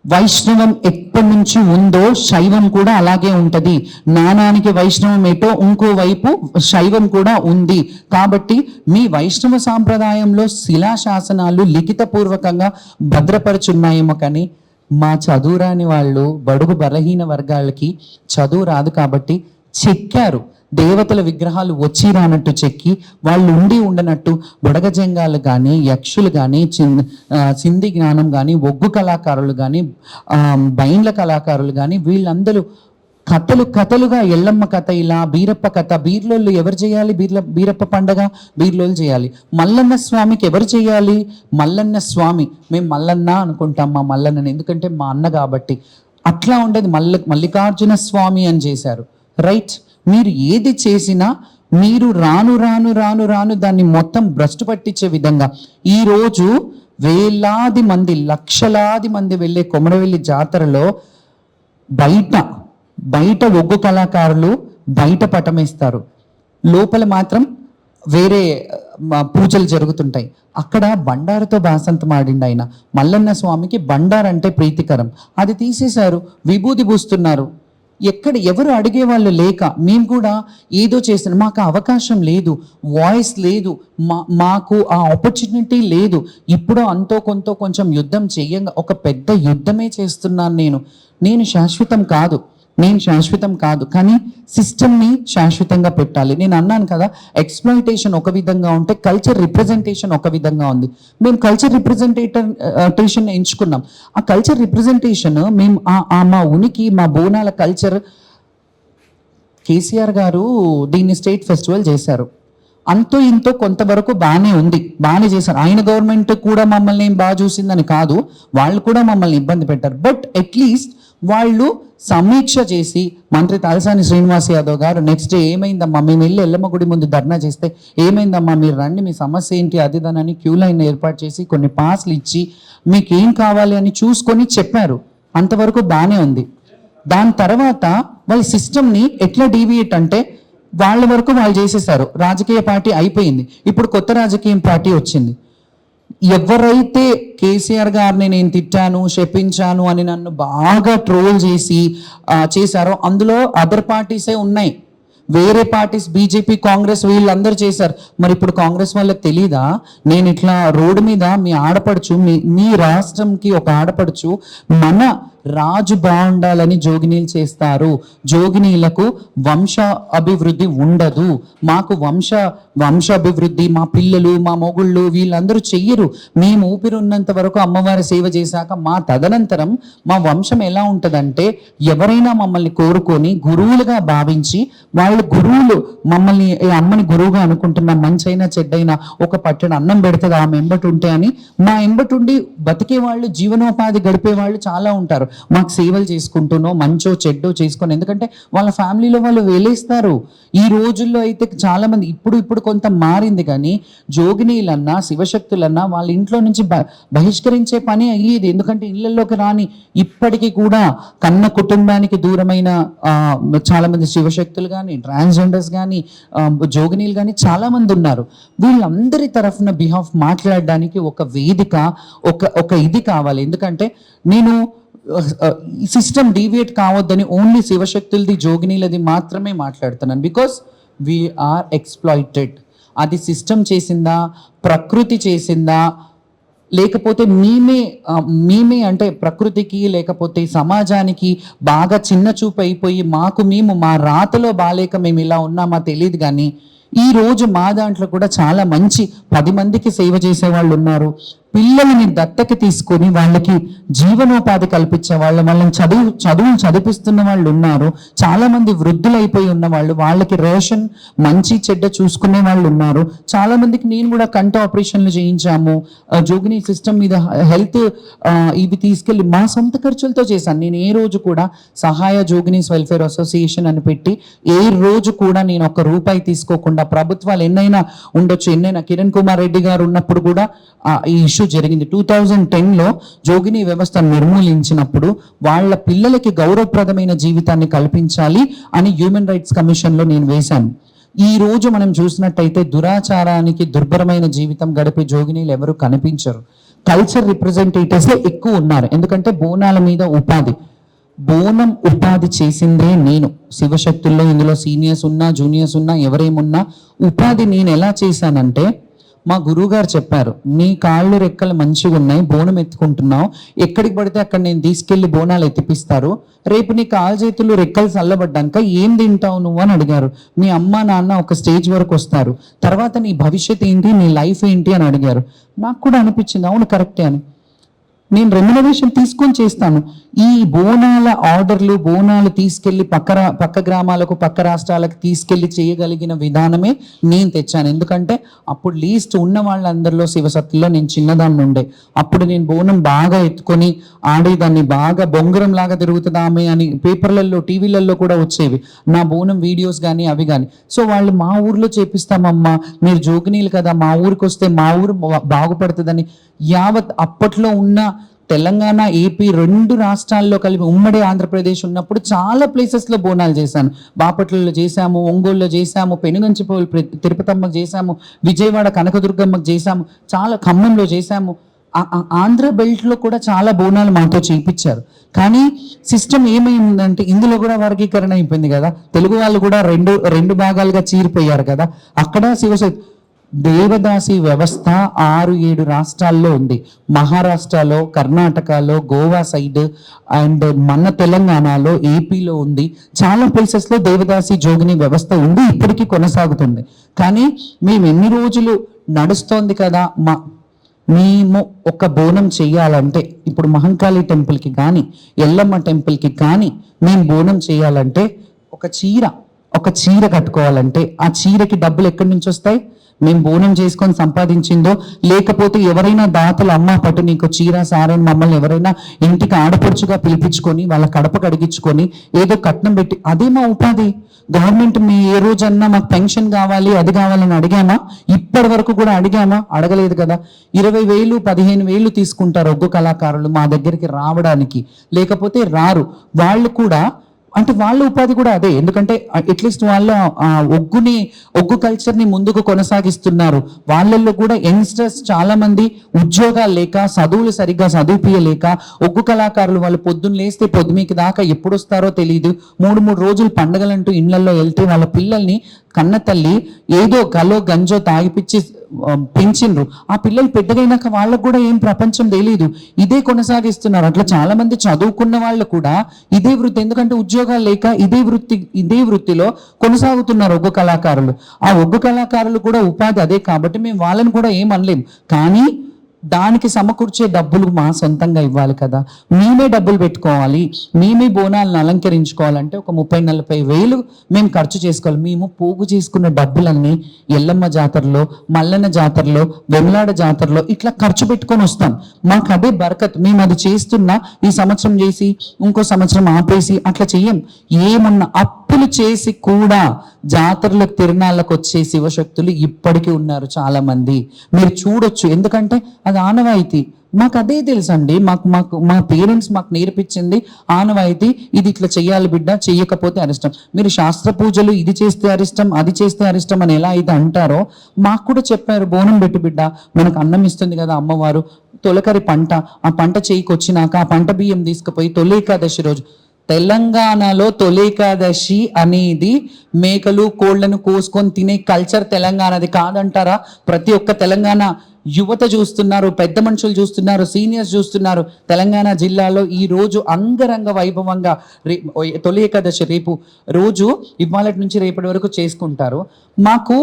వైష్ణవం ఎప్పటి నుంచి ఉందో శైవం కూడా అలాగే ఉంటది. నానానికి వైష్ణవం ఏటో ఇంకోవైపు శైవం కూడా ఉంది. కాబట్టి మీ వైష్ణవ సాంప్రదాయంలో శిలాశాసనాలు లిఖితపూర్వకంగా భద్రపరుచున్నాయేమో, కానీ మా చదువురాని వాళ్ళు, బడుగు బలహీన వర్గాలకి చదువు రాదు కాబట్టి చెక్కారు. దేవతల విగ్రహాలు వచ్చి రానట్టు చెక్కి, వాళ్ళు ఉండి ఉండనట్టు బుడగజంగాలు కానీ, యక్షులు కానీ, సింధి జ్ఞానం కానీ, ఒగ్గు కళాకారులు కానీ, బైండ్ల కళాకారులు కానీ, వీళ్ళందరూ కథలుగా ఎల్లమ్మ కథ, ఇలా బీరప్ప కథ. బీర్లోళ్ళు ఎవరు చేయాలి? బీరప్ప పండగ బీర్లోళ్ళు చేయాలి. మల్లన్న స్వామికి ఎవరు చేయాలి? మల్లన్న స్వామి. మేము మల్లన్న అనుకుంటాం మా మల్లన్నని, ఎందుకంటే మా అన్న కాబట్టి. అట్లా ఉండేది. మల్లికార్జున స్వామి అని చేశారు. రైట్, మీరు ఏది చేసినా మీరు రాను రాను రాను రాను దాన్ని మొత్తం భ్రష్టు పట్టించే విధంగా ఈరోజు వేలాది మంది, లక్షలాది మంది వెళ్ళే కొమరవెల్లి జాతరలో బయట ఒగ్గు కళాకారులు బయట పటమేస్తారు, లోపల మాత్రం వేరే పూజలు జరుగుతుంటాయి. అక్కడ బండారుతో బాసంతం ఆడిండు ఆయన. మల్లన్న స్వామికి బండారంటే ప్రీతికరం, అది తీసేశారు, విభూది పూస్తున్నారు. ఎవరు అడిగేవాళ్ళు లేక మేము కూడా ఏదో చేస్తున్నాం. మాకు అవకాశం లేదు, వాయిస్ లేదు, మాకు ఆ ఆపర్చునిటీ లేదు. ఇప్పుడు అంతో కొంచెం యుద్ధం చెయ్యంగా ఒక పెద్ద యుద్ధమే చేస్తున్నాను నేను శాశ్వతం కాదు. నేను శాశ్వతం కాదు, కానీ సిస్టమ్ని శాశ్వతంగా పెట్టాలి. నేను అన్నాను కదా, ఎక్స్ప్లాయిటేషన్ ఒక విధంగా ఉంటే కల్చర్ రిప్రజెంటేషన్ ఒక విధంగా ఉంది. మేము కల్చర్ రిప్రజెంటేషన్ ఎంచుకున్నాం. ఆ కల్చర్ రిప్రజెంటేషన్ మేము మా ఉనికి, మా బోనాల కల్చర్, కేసీఆర్ గారు దీన్ని స్టేట్ ఫెస్టివల్ చేశారు. అంతో ఇంతో కొంతవరకు బాగానే ఉంది, బాగానే చేశారు. ఆయన గవర్నమెంట్ కూడా మమ్మల్ని ఏం బాగా చూసిందని కాదు, వాళ్ళు కూడా మమ్మల్ని ఇబ్బంది పెట్టారు. బట్ అట్లీస్ట్ వాళ్ళు సమీక్ష చేసి, మంత్రి తలసాని శ్రీనివాస్ యాదవ్ గారు నెక్స్ట్ డే ఏమైందమ్మా, మేము వెళ్ళి ఎల్లమ్మ గుడి ముందు ధర్నా చేస్తే ఏమైందమ్మా, మీరు రండి, మీ సమస్య ఏంటి అదిదనని క్యూ లైన్ ఏర్పాటు చేసి కొన్ని పాస్లు ఇచ్చి మీకు ఏం కావాలి అని చూసుకొని చెప్పారు. అంతవరకు బాగానే ఉంది. దాని తర్వాత వాళ్ళ సిస్టమ్ని ఎట్లా డీవియేట్ అంటే వాళ్ళ వరకు వాళ్ళు చేసేసారు. రాజకీయ పార్టీ అయిపోయింది, ఇప్పుడు కొత్త రాజకీయ పార్టీ వచ్చింది. ఎవరైతే కేసీఆర్ గారిని నేను తిట్టాను, శపించాను అని నన్ను బాగా ట్రోల్ చేశారో అందులో అదర్ పార్టీసే ఉన్నాయి. వేరే పార్టీస్ బీజేపీ, కాంగ్రెస్ వీళ్ళందరూ చేశారు. మరి ఇప్పుడు కాంగ్రెస్ వాళ్ళకి తెలీదా? నేను ఇట్లా రోడ్డు మీద మీ ఆడపడుచు, మీ రాష్ట్రంకి ఒక ఆడపడుచు మన రాజు బాగుండాలని జోగినీలు చేస్తారు, జోగినీలకు వంశ అభివృద్ధి ఉండదు, మాకు వంశ అభివృద్ధి మా పిల్లలు, మా మొగుళ్ళు వీళ్ళందరూ చెయ్యరు, మేము ఊపిరి ఉన్నంత వరకు అమ్మవారి సేవ చేశాక మా తదనంతరం మా వంశం ఎలా ఉంటుందంటే, ఎవరైనా మమ్మల్ని కోరుకొని గురువులుగా భావించి, వాళ్ళు గురువులు మమ్మల్ని అమ్మని గురువుగా అనుకుంటున్న, మంచైనా చెడ్డైనా ఒక పట్టెడు అన్నం పెడుతుంది ఆమె ఎంబటి ఉంటే అని, మా ఎంబటుండి బతికే వాళ్ళు, జీవనోపాధి గడిపే వాళ్ళు చాలా ఉంటారు. మాకు సేవలు చేసుకుంటూనో మంచో చెడ్డో చేసుకొని, ఎందుకంటే వాళ్ళ ఫ్యామిలీలో వాళ్ళు వేలేస్తారు. ఈ రోజుల్లో అయితే చాలా మంది ఇప్పుడు కొంత మారింది, కానీ జోగినీలన్నా శివశక్తులన్నా వాళ్ళ ఇంట్లో నుంచి బహిష్కరించే పని అయ్యేది. ఎందుకంటే ఇళ్లలోకి రాని, ఇప్పటికీ కూడా కన్న కుటుంబానికి దూరమైన చాలా మంది శివశక్తులు కానీ, ట్రాన్స్జెండర్స్ కానీ, జోగినీలు కానీ చాలా మంది ఉన్నారు. వీళ్ళందరి తరఫున బిహాఫ్ మాట్లాడడానికి ఒక వేదిక, ఒక ఇది కావాలి. ఎందుకంటే నేను సిస్టమ్ డీవియేట్ కావద్దని ఓన్లీ శివశక్తులది, జోగినీలది మాత్రమే మాట్లాడుతున్నాను. Because we are exploited. అది సిస్టమ్ చేసిందా, ప్రకృతి చేసిందా, లేకపోతే మేమే అంటే ప్రకృతికి లేకపోతే సమాజానికి బాగా చిన్న చూపు అయిపోయి మేము మా రాతలో బాలేక మేము ఇలా ఉన్నామా తెలియదు. కానీ ఈ రోజు మా దాంట్లో కూడా చాలా మంచి 10 మందికి సేవ చేసే వాళ్ళు ఉన్నారు. పిల్లల్ని దత్తకి తీసుకొని వాళ్ళకి జీవనోపాధి కల్పించే వాళ్ళని చదువులు చదివిస్తున్న వాళ్ళు ఉన్నారు. చాలా మంది వృద్ధులైపోయి ఉన్న వాళ్ళు, వాళ్ళకి రేషన్ మంచి చెడ్డ చూసుకునే వాళ్ళు ఉన్నారు. చాలా మందికి నేను కూడా కంటి ఆపరేషన్లు చేయించాము. జోగిని సిస్టమ్ మీద హెల్త్ ఇవి తీసుకెళ్ళి మా సొంత ఖర్చులతో చేశాను. నేను ఏ రోజు కూడా సహాయ జోగినీస్ వెల్ఫేర్ అసోసియేషన్ అని పెట్టి ఏ రోజు కూడా నేను ₹1 తీసుకోకుండా, ప్రభుత్వాలు ఎన్నైనా ఉండొచ్చు, కిరణ్ కుమార్ రెడ్డి గారు ఉన్నప్పుడు కూడా ఈ ఇష్యూ జరిగింది. 2010లో జోగిని వ్యవస్థ నిర్మూలించినప్పుడు వాళ్ళ పిల్లలకి గౌరవప్రదమైన జీవితాన్ని కల్పించాలి అని హ్యూమన్ రైట్స్ కమిషన్లో నేను వేశాను. ఈ రోజు మనం చూసినట్టయితే దురాచారానికి దుర్భరమైన జీవితం గడిపే జోగినీలు ఎవరు కనిపించరు. కల్చర్ రిప్రజెంటేటివ్స్ ఎక్కువ ఉన్నారు. ఎందుకంటే బోనాల మీద బోనం ఉపాధి చేసిందే నేను. శివశక్తుల్లో ఇందులో సీనియర్స్ ఉన్నా, జూనియర్స్ ఉన్నా, ఎవరేమున్నా ఉపాధి నేను ఎలా చేశానంటే, మా గురువుగారు చెప్పారు, నీ కాళ్ళు రెక్కలు మంచిగా ఉన్నాయి, బోనం ఎత్తుకుంటున్నావు, ఎక్కడికి పడితే అక్కడ నేను తీసుకెళ్లి బోనాలు ఎత్తిపిస్తారు, రేపు నీ కాలు చేతులు రెక్కలు చల్లబడ్డాక ఏం తింటావు నువ్వు అని అడిగారు. మీ అమ్మ నాన్న ఒక స్టేజ్ వరకు వస్తారు, తర్వాత నీ భవిష్యత్ ఏంటి, నీ లైఫ్ ఏంటి అని అడిగారు. నాకు కూడా అనిపించింది అవును కరెక్టే అని. నేను రెమ్యునరేషన్ తీసుకొని చేస్తాను. ఈ బోనాల ఆర్డర్లు, బోనాలు తీసుకెళ్లి పక్క గ్రామాలకు, పక్క రాష్ట్రాలకు తీసుకెళ్లి చేయగలిగిన విధానమే నేను తెచ్చాను. ఎందుకంటే అప్పుడు లీస్ట్ ఉన్న వాళ్ళందరిలో శివసత్తుల్లో నేను చిన్నదాన్ని ఉండే. అప్పుడు నేను బోనం బాగా ఎత్తుకొని ఆడేదాన్ని, బాగా బొంగరం లాగా తిరుగుతుందామే అని పేపర్లలో, టీవీలలో కూడా వచ్చేవి నా బోనం వీడియోస్ కానీ అవి కానీ. సో వాళ్ళు మా ఊర్లో చేపిస్తామమ్మా, మీరు జోగినీలు కదా, మా ఊరికి వస్తే మా ఊరు బాగుపడుతుందని యావత్ అప్పట్లో ఉన్న తెలంగాణ, ఏపీ 2 రాష్ట్రాల్లో కలిపి ఉమ్మడి ఆంధ్రప్రదేశ్ ఉన్నప్పుడు చాలా ప్లేసెస్లో బోనాలు చేశాను. బాపట్లలో చేశాము, ఒంగోలులో చేశాము, పెనుగంచిపోలు తిరుపతమ్మకు చేశాము, విజయవాడ కనకదుర్గమ్మకు చేశాము, చాలా ఖమ్మంలో చేశాము. ఆంధ్ర బెల్ట్లో కూడా చాలా బోనాలు మాతో చేయించారు. కానీ సిస్టమ్ ఏమైందంటే ఇందులో కూడా వర్గీకరణ అయిపోయింది కదా. తెలుగు వాళ్ళు కూడా రెండు భాగాలుగా చీరిపోయారు కదా. అక్కడ దేవదాసి వ్యవస్థ 6-7 రాష్ట్రాల్లో ఉంది. మహారాష్ట్రలో, కర్ణాటకలో, గోవా సైడ్ అండ్ మన తెలంగాణలో, ఏపీలో ఉంది. చాలా ప్లేసెస్లో దేవదాసి జోగిని వ్యవస్థ ఉంది, ఇప్పటికీ కొనసాగుతుంది. కానీ మేము ఎన్ని రోజులు నడుస్తోంది కదా, మేము ఒక బోనం చెయ్యాలంటే, ఇప్పుడు మహంకాళి టెంపుల్కి కానీ ఎల్లమ్మ టెంపుల్కి కానీ మేము బోనం చేయాలంటే ఒక చీర కట్టుకోవాలంటే ఆ చీరకి డబ్బులు ఎక్కడి నుంచి వస్తాయి? మేము బోనం చేసుకొని సంపాదించిందో, లేకపోతే ఎవరైనా దాతలు అమ్మ పట్టు నీకు చీర సారని మమ్మల్ని ఎవరైనా ఇంటికి ఆడపడుచుగా పిలిపించుకొని వాళ్ళ కడప కడిగించుకొని ఏదో కట్నం పెట్టి, అదే మా ఉపాధి. గవర్నమెంట్ మీ ఏ రోజన్నా మాకు పెన్షన్ కావాలి అది కావాలని అడిగామా? ఇప్పటి వరకు కూడా అడిగామా? అడగలేదు కదా. 20,000 15,000 తీసుకుంటారు ఒగ్గు కళాకారులు మా దగ్గరికి రావడానికి, లేకపోతే రారు. వాళ్ళు కూడా అంటే వాళ్ళ ఉపాధి కూడా అదే. ఎందుకంటే అట్లీస్ట్ వాళ్ళ ఒగ్గు కల్చర్ని ముందుకు కొనసాగిస్తున్నారు. వాళ్ళల్లో కూడా యంగ్స్టర్స్ చాలా మంది ఉద్యోగాలు లేక, చదువులు సరిగ్గా చదివిపియలేక, ఒగ్గు కళాకారులు వాళ్ళు పొద్దున్న లేస్తే పొద్దుమీకి దాకా ఎప్పుడు వస్తారో తెలియదు. 3 రోజులు పండగలంటూ ఇళ్లలో వెళ్తే వాళ్ళ పిల్లల్ని కన్న తల్లి ఏదో గలో గంజో తాగిపిచ్చి పెంచిండ్రు. ఆ పిల్లలు పెద్దగైనాక వాళ్ళకు కూడా ఏం ప్రపంచం తెలియదు, ఇదే కొనసాగిస్తున్నారు. అట్లా చాలా మంది చదువుకున్న వాళ్ళు కూడా ఇదే వృత్తి, ఎందుకంటే ఉద్యోగాలు లేక ఇదే వృత్తిలో కొనసాగుతున్నారు ఒగ్గు కళాకారులు. ఆ ఒగ్గు కళాకారులు కూడా ఉపాధి అదే కాబట్టి మేము వాళ్ళని కూడా ఏం అనలేం. కానీ దానికి సమకూర్చే డబ్బులు మా సొంతంగా ఇవ్వాలి కదా. మేమే డబ్బులు పెట్టుకోవాలి, మేమే బోనాలను అలంకరించుకోవాలంటే ఒక 30-40 వేలు మేము ఖర్చు చేసుకోవాలి. మేము పోగు చేసుకున్న డబ్బులన్నీ ఎల్లమ్మ జాతరలో, మల్లన్న జాతరలో, వెమ్లాడ జాతరలో ఇట్లా ఖర్చు పెట్టుకొని వస్తాం. మాకు అదే బరకత్. మేము అది చేస్తున్నా ఈ సంవత్సరం చేసి ఇంకో సంవత్సరం ఆపేసి అట్లా చెయ్యం. ఏమున్నా అప్పులు చేసి కూడా జాతరలకు తిరునాళ్ళకు వచ్చే శివశక్తులు ఇప్పటికీ ఉన్నారు చాలా మంది. మీరు చూడొచ్చు, ఎందుకంటే అది ఆనవాయితీ. మాకు అదే తెలుసండి. మా పేరెంట్స్ మాకు నేర్పించింది ఆనవాయితీ. ఇది ఇట్లా చెయ్యాలి బిడ్డ, చెయ్యకపోతే అరిష్టం. మీరు శాస్త్ర పూజలు ఇది చేస్తే అరిష్టం, అది చేస్తే అరిష్టం అని ఎలా అయితే అంటారో మాకు కూడా చెప్పారు. బోనం పెట్టు బిడ్డ, మనకు అన్నం ఇస్తుంది కదా అమ్మవారు. తొలకరి పంట, ఆ పంట చేయికొచ్చినాక ఆ పంట బియ్యం తీసుకుపోయి తొలి ఏకాదశి రోజు, తెలంగాణలో తొలి ఏకాదశి అనేది మేకలు కోళ్లను కోసుకొని తినే కల్చర్ తెలంగాణది కాదంటారా? ప్రతి ఒక్క తెలంగాణ యువత చూస్తున్నారు, పెద్ద మనుషులు చూస్తున్నారు, సీనియర్స్ చూస్తున్నారు. తెలంగాణ జిల్లాలో ఈ రోజు అంగరంగ వైభవంగా తొలి ఏకాదశి రేపు రోజు, ఇవాళ నుంచి రేపటి వరకు చేసుకుంటారు. మాకు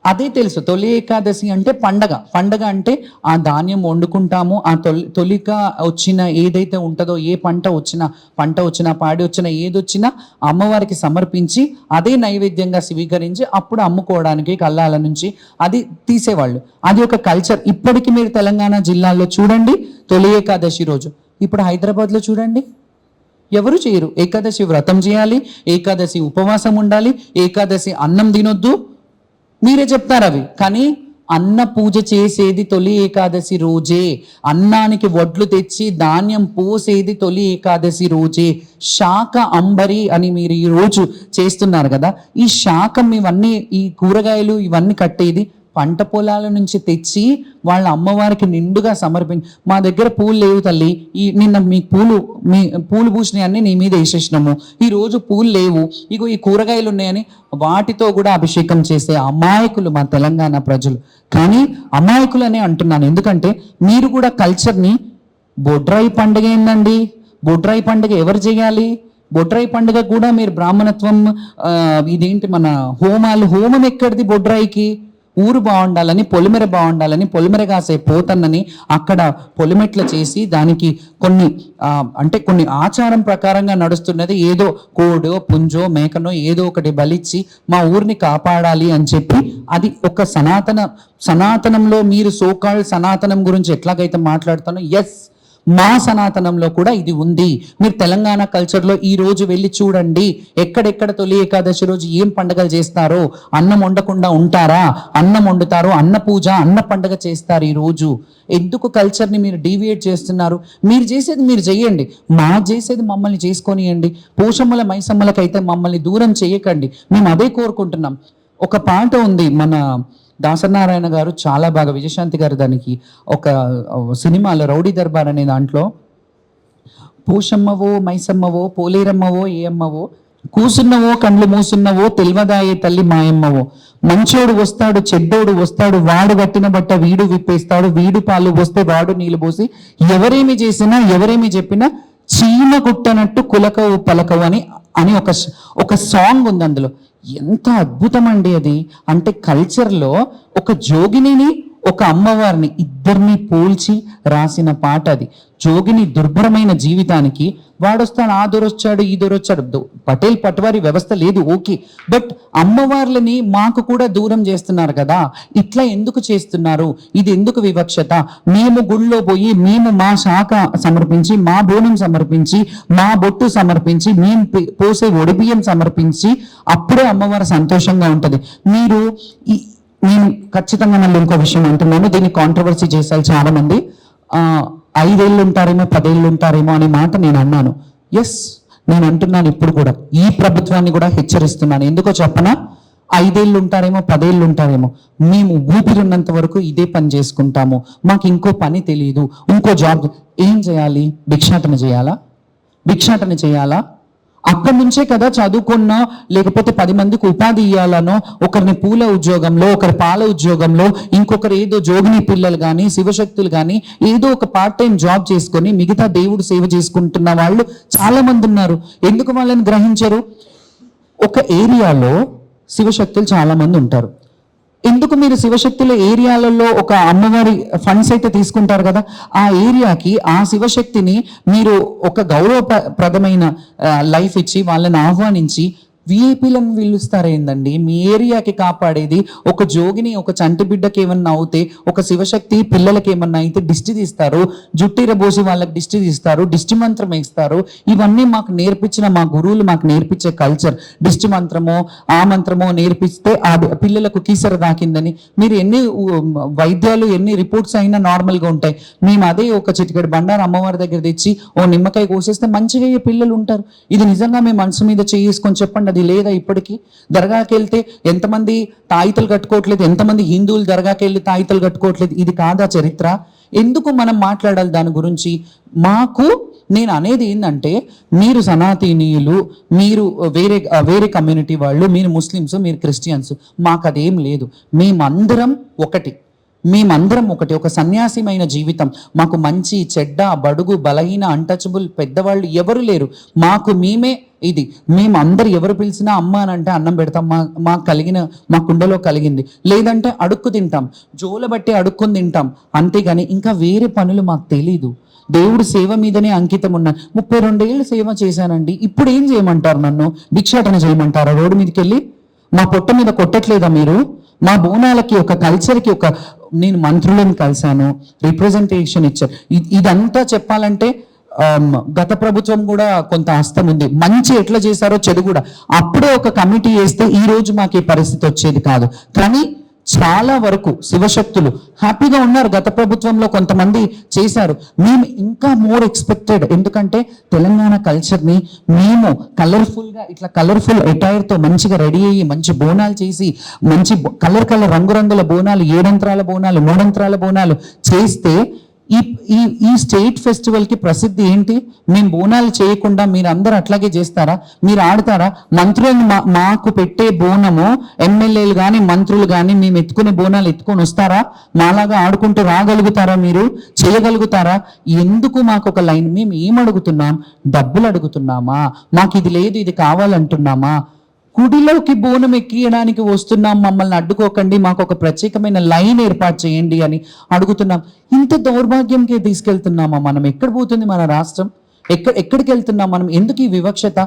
అదే తెలుసు. తొలి ఏకాదశి అంటే పండగ అంటే ఆ ధాన్యం వండుకుంటాము. ఆ తొలిక వచ్చిన ఏదైతే ఉంటుందో, ఏ పంట వచ్చినా పాడి వచ్చినా ఏదొచ్చినా అమ్మవారికి సమర్పించి అదే నైవేద్యంగా స్వీకరించి అప్పుడు అమ్ముకోవడానికి కల్లాల నుంచి అది తీసేవాళ్ళు. అది ఒక కల్చర్. ఇప్పటికీ మీరు తెలంగాణ జిల్లాల్లో చూడండి, తొలి ఏకాదశి రోజు. ఇప్పుడు హైదరాబాద్లో చూడండి, ఎవరు చేయరు. ఏకాదశి వ్రతం చేయాలి, ఏకాదశి ఉపవాసం ఉండాలి, ఏకాదశి అన్నం తినొద్దు, మీరే చెప్తారు అవి. కానీ అన్న పూజ చేసేది తొలి ఏకాదశి రోజే. అన్నానికి వడ్లు తెచ్చి ధాన్యం పోసేది తొలి ఏకాదశి రోజే. శాఖ అంబరి అని మీరు ఈ రోజు చేస్తున్నారు కదా, ఈ శాఖం ఇవన్నీ, ఈ కూరగాయలు ఇవన్నీ కట్టేది పంట పొలాల నుంచి తెచ్చి వాళ్ళ అమ్మవారికి నిండుగా సమర్పించి, మా దగ్గర పూలు లేవు తల్లి, నిన్న మీ పూలు పూసినాయి అన్ని నీ మీద వేసేసినాము, ఈరోజు పూలు లేవు, ఇగో ఈ కూరగాయలు ఉన్నాయని వాటితో కూడా అభిషేకం చేసే అమాయకులు మా తెలంగాణ ప్రజలు. కానీ అమాయకులనే అంటున్నాను, ఎందుకంటే మీరు కూడా కల్చర్ని, బొడ్రాయి పండుగ ఏందండి? బొడ్రాయి పండుగ ఎవరు చేయాలి? బొడ్రాయి పండుగ కూడా మీరు బ్రాహ్మణత్వం, ఇదేంటి మన హోమం ఎక్కడిది? బొడ్రాయికి ఊరు బాగుండాలని, పొలిమెర బాగుండాలని, పొలిమెర కాసే పోతన్నని అక్కడ పొలిమెట్లు చేసి దానికి కొన్ని ఆచారం ప్రకారంగా నడుస్తున్నది. ఏదో కోడో పుంజో మేకనో ఏదో ఒకటి బలిచ్చి మా ఊరిని కాపాడాలి అని చెప్పి, అది ఒక సనాతనంలో మీరు సోకాల్ సనాతనం గురించి ఎట్లాగైతే మాట్లాడుతానో, ఎస్ మా సనాతనంలో కూడా ఇది ఉంది. మీరు తెలంగాణ కల్చర్లో ఈ రోజు వెళ్ళి చూడండి, ఎక్కడెక్కడ తొలి ఏకాదశి రోజు ఏం పండుగలు చేస్తారో. అన్నం వండకుండా ఉంటారా? అన్నం వండుతారు, అన్న పూజ, అన్న పండుగ చేస్తారు. ఈ రోజు ఎందుకు కల్చర్ని మీరు డీవియేట్ చేస్తున్నారు? మీరు చేసేది మీరు చెయ్యండి, మా చేసేది మమ్మల్ని చేసుకొనియండి. పోషమ్మల మైసమ్మలకైతే మమ్మల్ని దూరం చేయకండి, మేము అదే కోరుకుంటున్నాం. ఒక పాట ఉంది, మన దాసనారాయణ గారు చాలా బాగా, విజయశాంతి గారు దానికి ఒక సినిమాలో రౌడీ దర్బార్ అనే దాంట్లో, పోషమ్మవో మైసమ్మవో పోలేరమ్మవో ఏ అమ్మవో కూసున్నవో కండ్లు మూసున్నవో తెలివదాయే తల్లి మాయమ్మవో. మంచోడు వస్తాడు చెడ్డోడు వస్తాడు, వాడు కట్టిన బట్ట వీడు విప్పేస్తాడు, వీడు పాలు పోస్తే వాడు నీళ్ళు పోసి, ఎవరేమి చేసినా ఎవరేమి చెప్పినా చీమ కుట్టనట్టు కులకవు పలకవు అని ఒక సాంగ్ ఉంది అందులో. ఎంత అద్భుతం అండి అది. అంటే కల్చర్లో ఒక జోగినిని ఒక అమ్మవారిని ఇద్దరిని పోల్చి రాసిన పాట అది. జోగిని దుర్భరమైన జీవితానికి వాడొస్తాడు, ఆ దొరొచ్చాడు ఈ దొరొచ్చాడు. పటేల్ పట్వారి వ్యవస్థ లేదు ఓకే, బట్ అమ్మవార్లని మాకు కూడా దూరం చేస్తున్నారు కదా. ఇట్లా ఎందుకు చేస్తున్నారు? ఇది ఎందుకు వివక్షత? మేము గుళ్ళో పోయి మేము మా శాఖ సమర్పించి, మా బోనం సమర్పించి, మా బొట్టు సమర్పించి, మేము పోసే ఒడిబియ్యం సమర్పించి అప్పుడే అమ్మవారు సంతోషంగా ఉంటుంది. నేను ఖచ్చితంగా మళ్ళీ ఇంకో విషయం అంటున్నాను, దీన్ని కాంట్రవర్సీ చేశారు చాలా మంది. 5 ఏళ్ళు ఉంటారేమో 10 ఏళ్ళు ఉంటారేమో అనే మాట నేను అన్నాను. ఎస్, నేను అంటున్నాను ఇప్పుడు కూడా, ఈ ప్రభుత్వాన్ని కూడా హెచ్చరిస్తున్నాను. ఎందుకో చెప్పనా? 5 ఏళ్ళు ఉంటారేమో 10 ఏళ్ళు ఉంటారేమో, మేము ఊపిరిన్నంత వరకు ఇదే పని చేసుకుంటాము. మాకు ఇంకో పని తెలియదు, ఇంకో జాబ్. ఏం చేయాలి? భిక్షాటన చేయాలా? అక్కడి నుంచే కదా చదువుకున్నా, లేకపోతే 10 మందికి ఉపాధి ఇవ్వాలనో, ఒకరిని పూల ఉద్యోగంలో, ఒకరి పాల ఉద్యోగంలో, ఇంకొకరు ఏదో జోగిని పిల్లలు కానీ శివశక్తులు కానీ ఏదో ఒక పార్ట్ టైం జాబ్ చేసుకొని మిగతా దేవుడు సేవ చేసుకుంటున్న వాళ్ళు చాలా మంది ఉన్నారు. ఎందుకు వాళ్ళని గ్రహించరు? ఒక ఏరియాలో శివశక్తులు చాలా మంది ఉంటారు. ఎందుకు మీరు శివశక్తుల ఏరియాలలో ఒక అమ్మవారి ఫండ్స్ అయితే తీసుకుంటారు కదా, ఆ ఏరియాకి ఆ శివశక్తిని మీరు ఒక గౌరవప్రదమైన లైఫ్ ఇచ్చి వాళ్ళని ఆహ్వానించి విఐపీలను పిలుస్తారేందండి? మీ ఏరియాకి కాపాడేది ఒక జోగిని, ఒక చంటి బిడ్డకి ఏమన్నా అవుతే, ఒక శివశక్తి పిల్లలకి ఏమన్నా అయితే దిష్టి తీస్తారు, జుట్టిరబోసి వాళ్ళకి దిష్టి తీస్తారు, దిష్టి మంత్రం వేస్తారు. ఇవన్నీ మాకు నేర్పించిన మా గురువులు మాకు నేర్పించే కల్చర్. దిష్టి మంత్రమో ఆ మంత్రమో నేర్పిస్తే ఆ పిల్లలకు కీసర దాకిందని మీరు ఎన్ని వైద్యాలు ఎన్ని రిపోర్ట్స్ అయినా నార్మల్గా ఉంటాయి. మేము అదే ఒక చిటికెడు బండారు అమ్మవారి దగ్గర తెచ్చి ఓ నిమ్మకాయ కోసేస్తే మంచిగా అయ్యే పిల్లలు ఉంటారు. ఇది నిజంగా మేము మనసు మీద చేసుకొని చెప్పండి, అది లేదా? ఇప్పటికీ దర్గాకి వెళ్తే ఎంతమంది తాయితలు కట్టుకోవట్లేదు, ఎంతమంది హిందువులు దర్గాకి వెళ్ళి తాయితలు కట్టుకోవట్లేదు? ఇది కాదా చరిత్ర? ఎందుకు మనం మాట్లాడాలి దాని గురించి? నేను అనేది ఏంటంటే, మీరు సనాతనీయులు, మీరు వేరే కమ్యూనిటీ వాళ్ళు, మీరు ముస్లిమ్స్, మీరు క్రిస్టియన్స్, మాకు అదేం లేదు. మేమందరం ఒకటి. ఒక సన్యాసిమైన జీవితం. మాకు మంచి చెడ్డ బడుగు బలహీన అన్టచబుల్ పెద్దవాళ్ళు ఎవరు లేరు. మాకు మేమే ఇది. మేమందరు ఎవరు పిలిచినా అమ్మ అని అంటే అన్నం పెడతాం. మా కుండలో కలిగింది, లేదంటే అడుక్కు తింటాం, జోల బట్టి అడుక్కుని తింటాం. అంతేగాని ఇంకా వేరే పనులు మాకు తెలీదు. దేవుడు సేవ మీదనే అంకితం ఉన్నాను. 32 ఏళ్ళు సేవ చేశానండి. ఇప్పుడు ఏం చేయమంటారు? నన్ను భిక్షాటన చేయమంటారా? రోడ్డు మీదకి వెళ్ళి మా పొట్ట మీద కొట్టట్లేదా మీరు? మా బోనాలకి ఒక కల్చర్కి నేను మంత్రులను కలిశాను, రిప్రజెంటేషన్ ఇచ్చారు. ఇదంతా చెప్పాలంటే గత ప్రభుత్వం కూడా కొంత హస్తం ఉంది. మంచి ఎట్లా చేశారో చెడు కూడా. అప్పుడే ఒక కమిటీ వేస్తే ఈ రోజు మాకు ఈ పరిస్థితి వచ్చేది కాదు. కానీ చాలా వరకు శివశక్తులు హ్యాపీగా ఉన్నారు. గత ప్రభుత్వంలో కొంతమంది చేశారు. మేము ఇంకా మోర్ ఎక్స్పెక్టెడ్. ఎందుకంటే తెలంగాణ కల్చర్ని మేము కలర్ఫుల్గా ఇట్లా కలర్ఫుల్ అటైర్తో మంచిగా రెడీ అయ్యి మంచి బోనాలు చేసి, మంచి కలర్ రంగురంగుల బోనాలు, 7 అంతరాల బోనాలు, 3 అంతరాల బోనాలు చేస్తే ఈ స్టేట్ ఫెస్టివల్కి ప్రసిద్ధి ఏంటి? మేము బోనాలు చేయకుండా మీరు అందరూ అట్లాగే చేస్తారా? మీరు ఆడతారా? మంత్రులను మాకు పెట్టే బోనము ఎమ్మెల్యేలు కానీ మంత్రులు కానీ మేము ఎత్తుకునే బోనాలు ఎత్తుకొని వస్తారా? మాలాగా ఆడుకుంటూ రాగలుగుతారా? మీరు చేయగలుగుతారా? ఎందుకు మాకు ఒక లైన్? మేము ఏం అడుగుతున్నాం? డబ్బులు అడుగుతున్నామా? మాకు ఇది లేదు ఇది కావాలంటున్నామా? గుడిలోకి బోనం ఎక్కియడానికి వస్తున్నాం, మమ్మల్ని అడ్డుకోకండి, మాకు ఒక ప్రత్యేకమైన లైన్ ఏర్పాటు చేయండి అని అడుగుతున్నాం. ఇంత దౌర్భాగ్యంకే తీసుకెళ్తున్నామా మనం? ఎక్కడ పోతుంది మన రాష్ట్రం? ఎక్కడికి వెళ్తున్నాం మనం? ఎందుకు ఈ వివక్షత?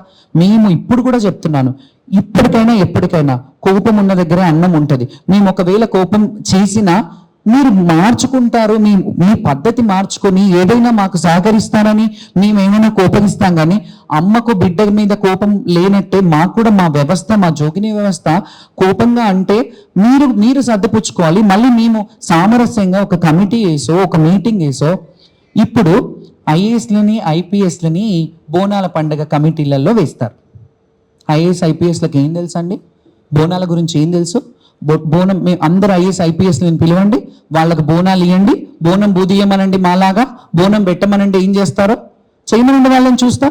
మేము ఇప్పుడు కూడా చెప్తున్నాను, ఇప్పటికైనా ఎప్పటికైనా కోపం ఉన్న దగ్గరే అన్నం ఉంటుంది. మేము ఒకవేళ కోపం చేసినా మీరు మార్చుకుంటారు, మీ పద్ధతి మార్చుకొని ఏదైనా మాకు సహకరిస్తారని మేము ఏమైనా కోపగిస్తాం. కానీ అమ్మకు బిడ్డ మీద కోపం లేనట్టే మాకు కూడా మా వ్యవస్థ, మా జోగిని వ్యవస్థ కోపంగా అంటే మీరు సర్దుపుచ్చుకోవాలి. మళ్ళీ మేము సామరస్యంగా ఒక కమిటీ వేసో ఒక మీటింగ్ వేసో. ఇప్పుడు ఐఏఎస్లని ఐపీఎస్లని బోనాల పండుగ కమిటీలలో వేస్తారు. ఐఏఎస్ ఐపీఎస్లకు ఏం తెలుసు అండి? బోనాల గురించి ఏం తెలుసు? బోనం మేము అందరు ఐఏఎస్ ఐపీఎస్లను పిలవండి, వాళ్ళకు బోనాలు ఇవ్వండి, బోనం బూదియమనండి, మాలాగా బోనం పెట్టమనండి. ఏం చేస్తారో చేయమనండి, వాళ్ళని చూస్తా.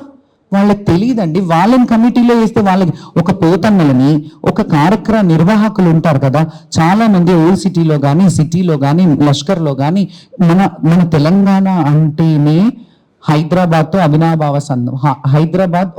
వాళ్ళకి తెలియదండి. వాళ్ళని కమిటీలో వేస్తే వాళ్ళకి ఒక పోతన్నలని, ఒక కార్యక్రమ నిర్వాహకులు ఉంటారు కదా, చాలా మంది ఓల్డ్ సిటీలో కానీ లష్కర్లో కానీ మన మన తెలంగాణ అంటేనే హైదరాబాద్తో అవినాభావ సంబంధం. హైదరాబాద్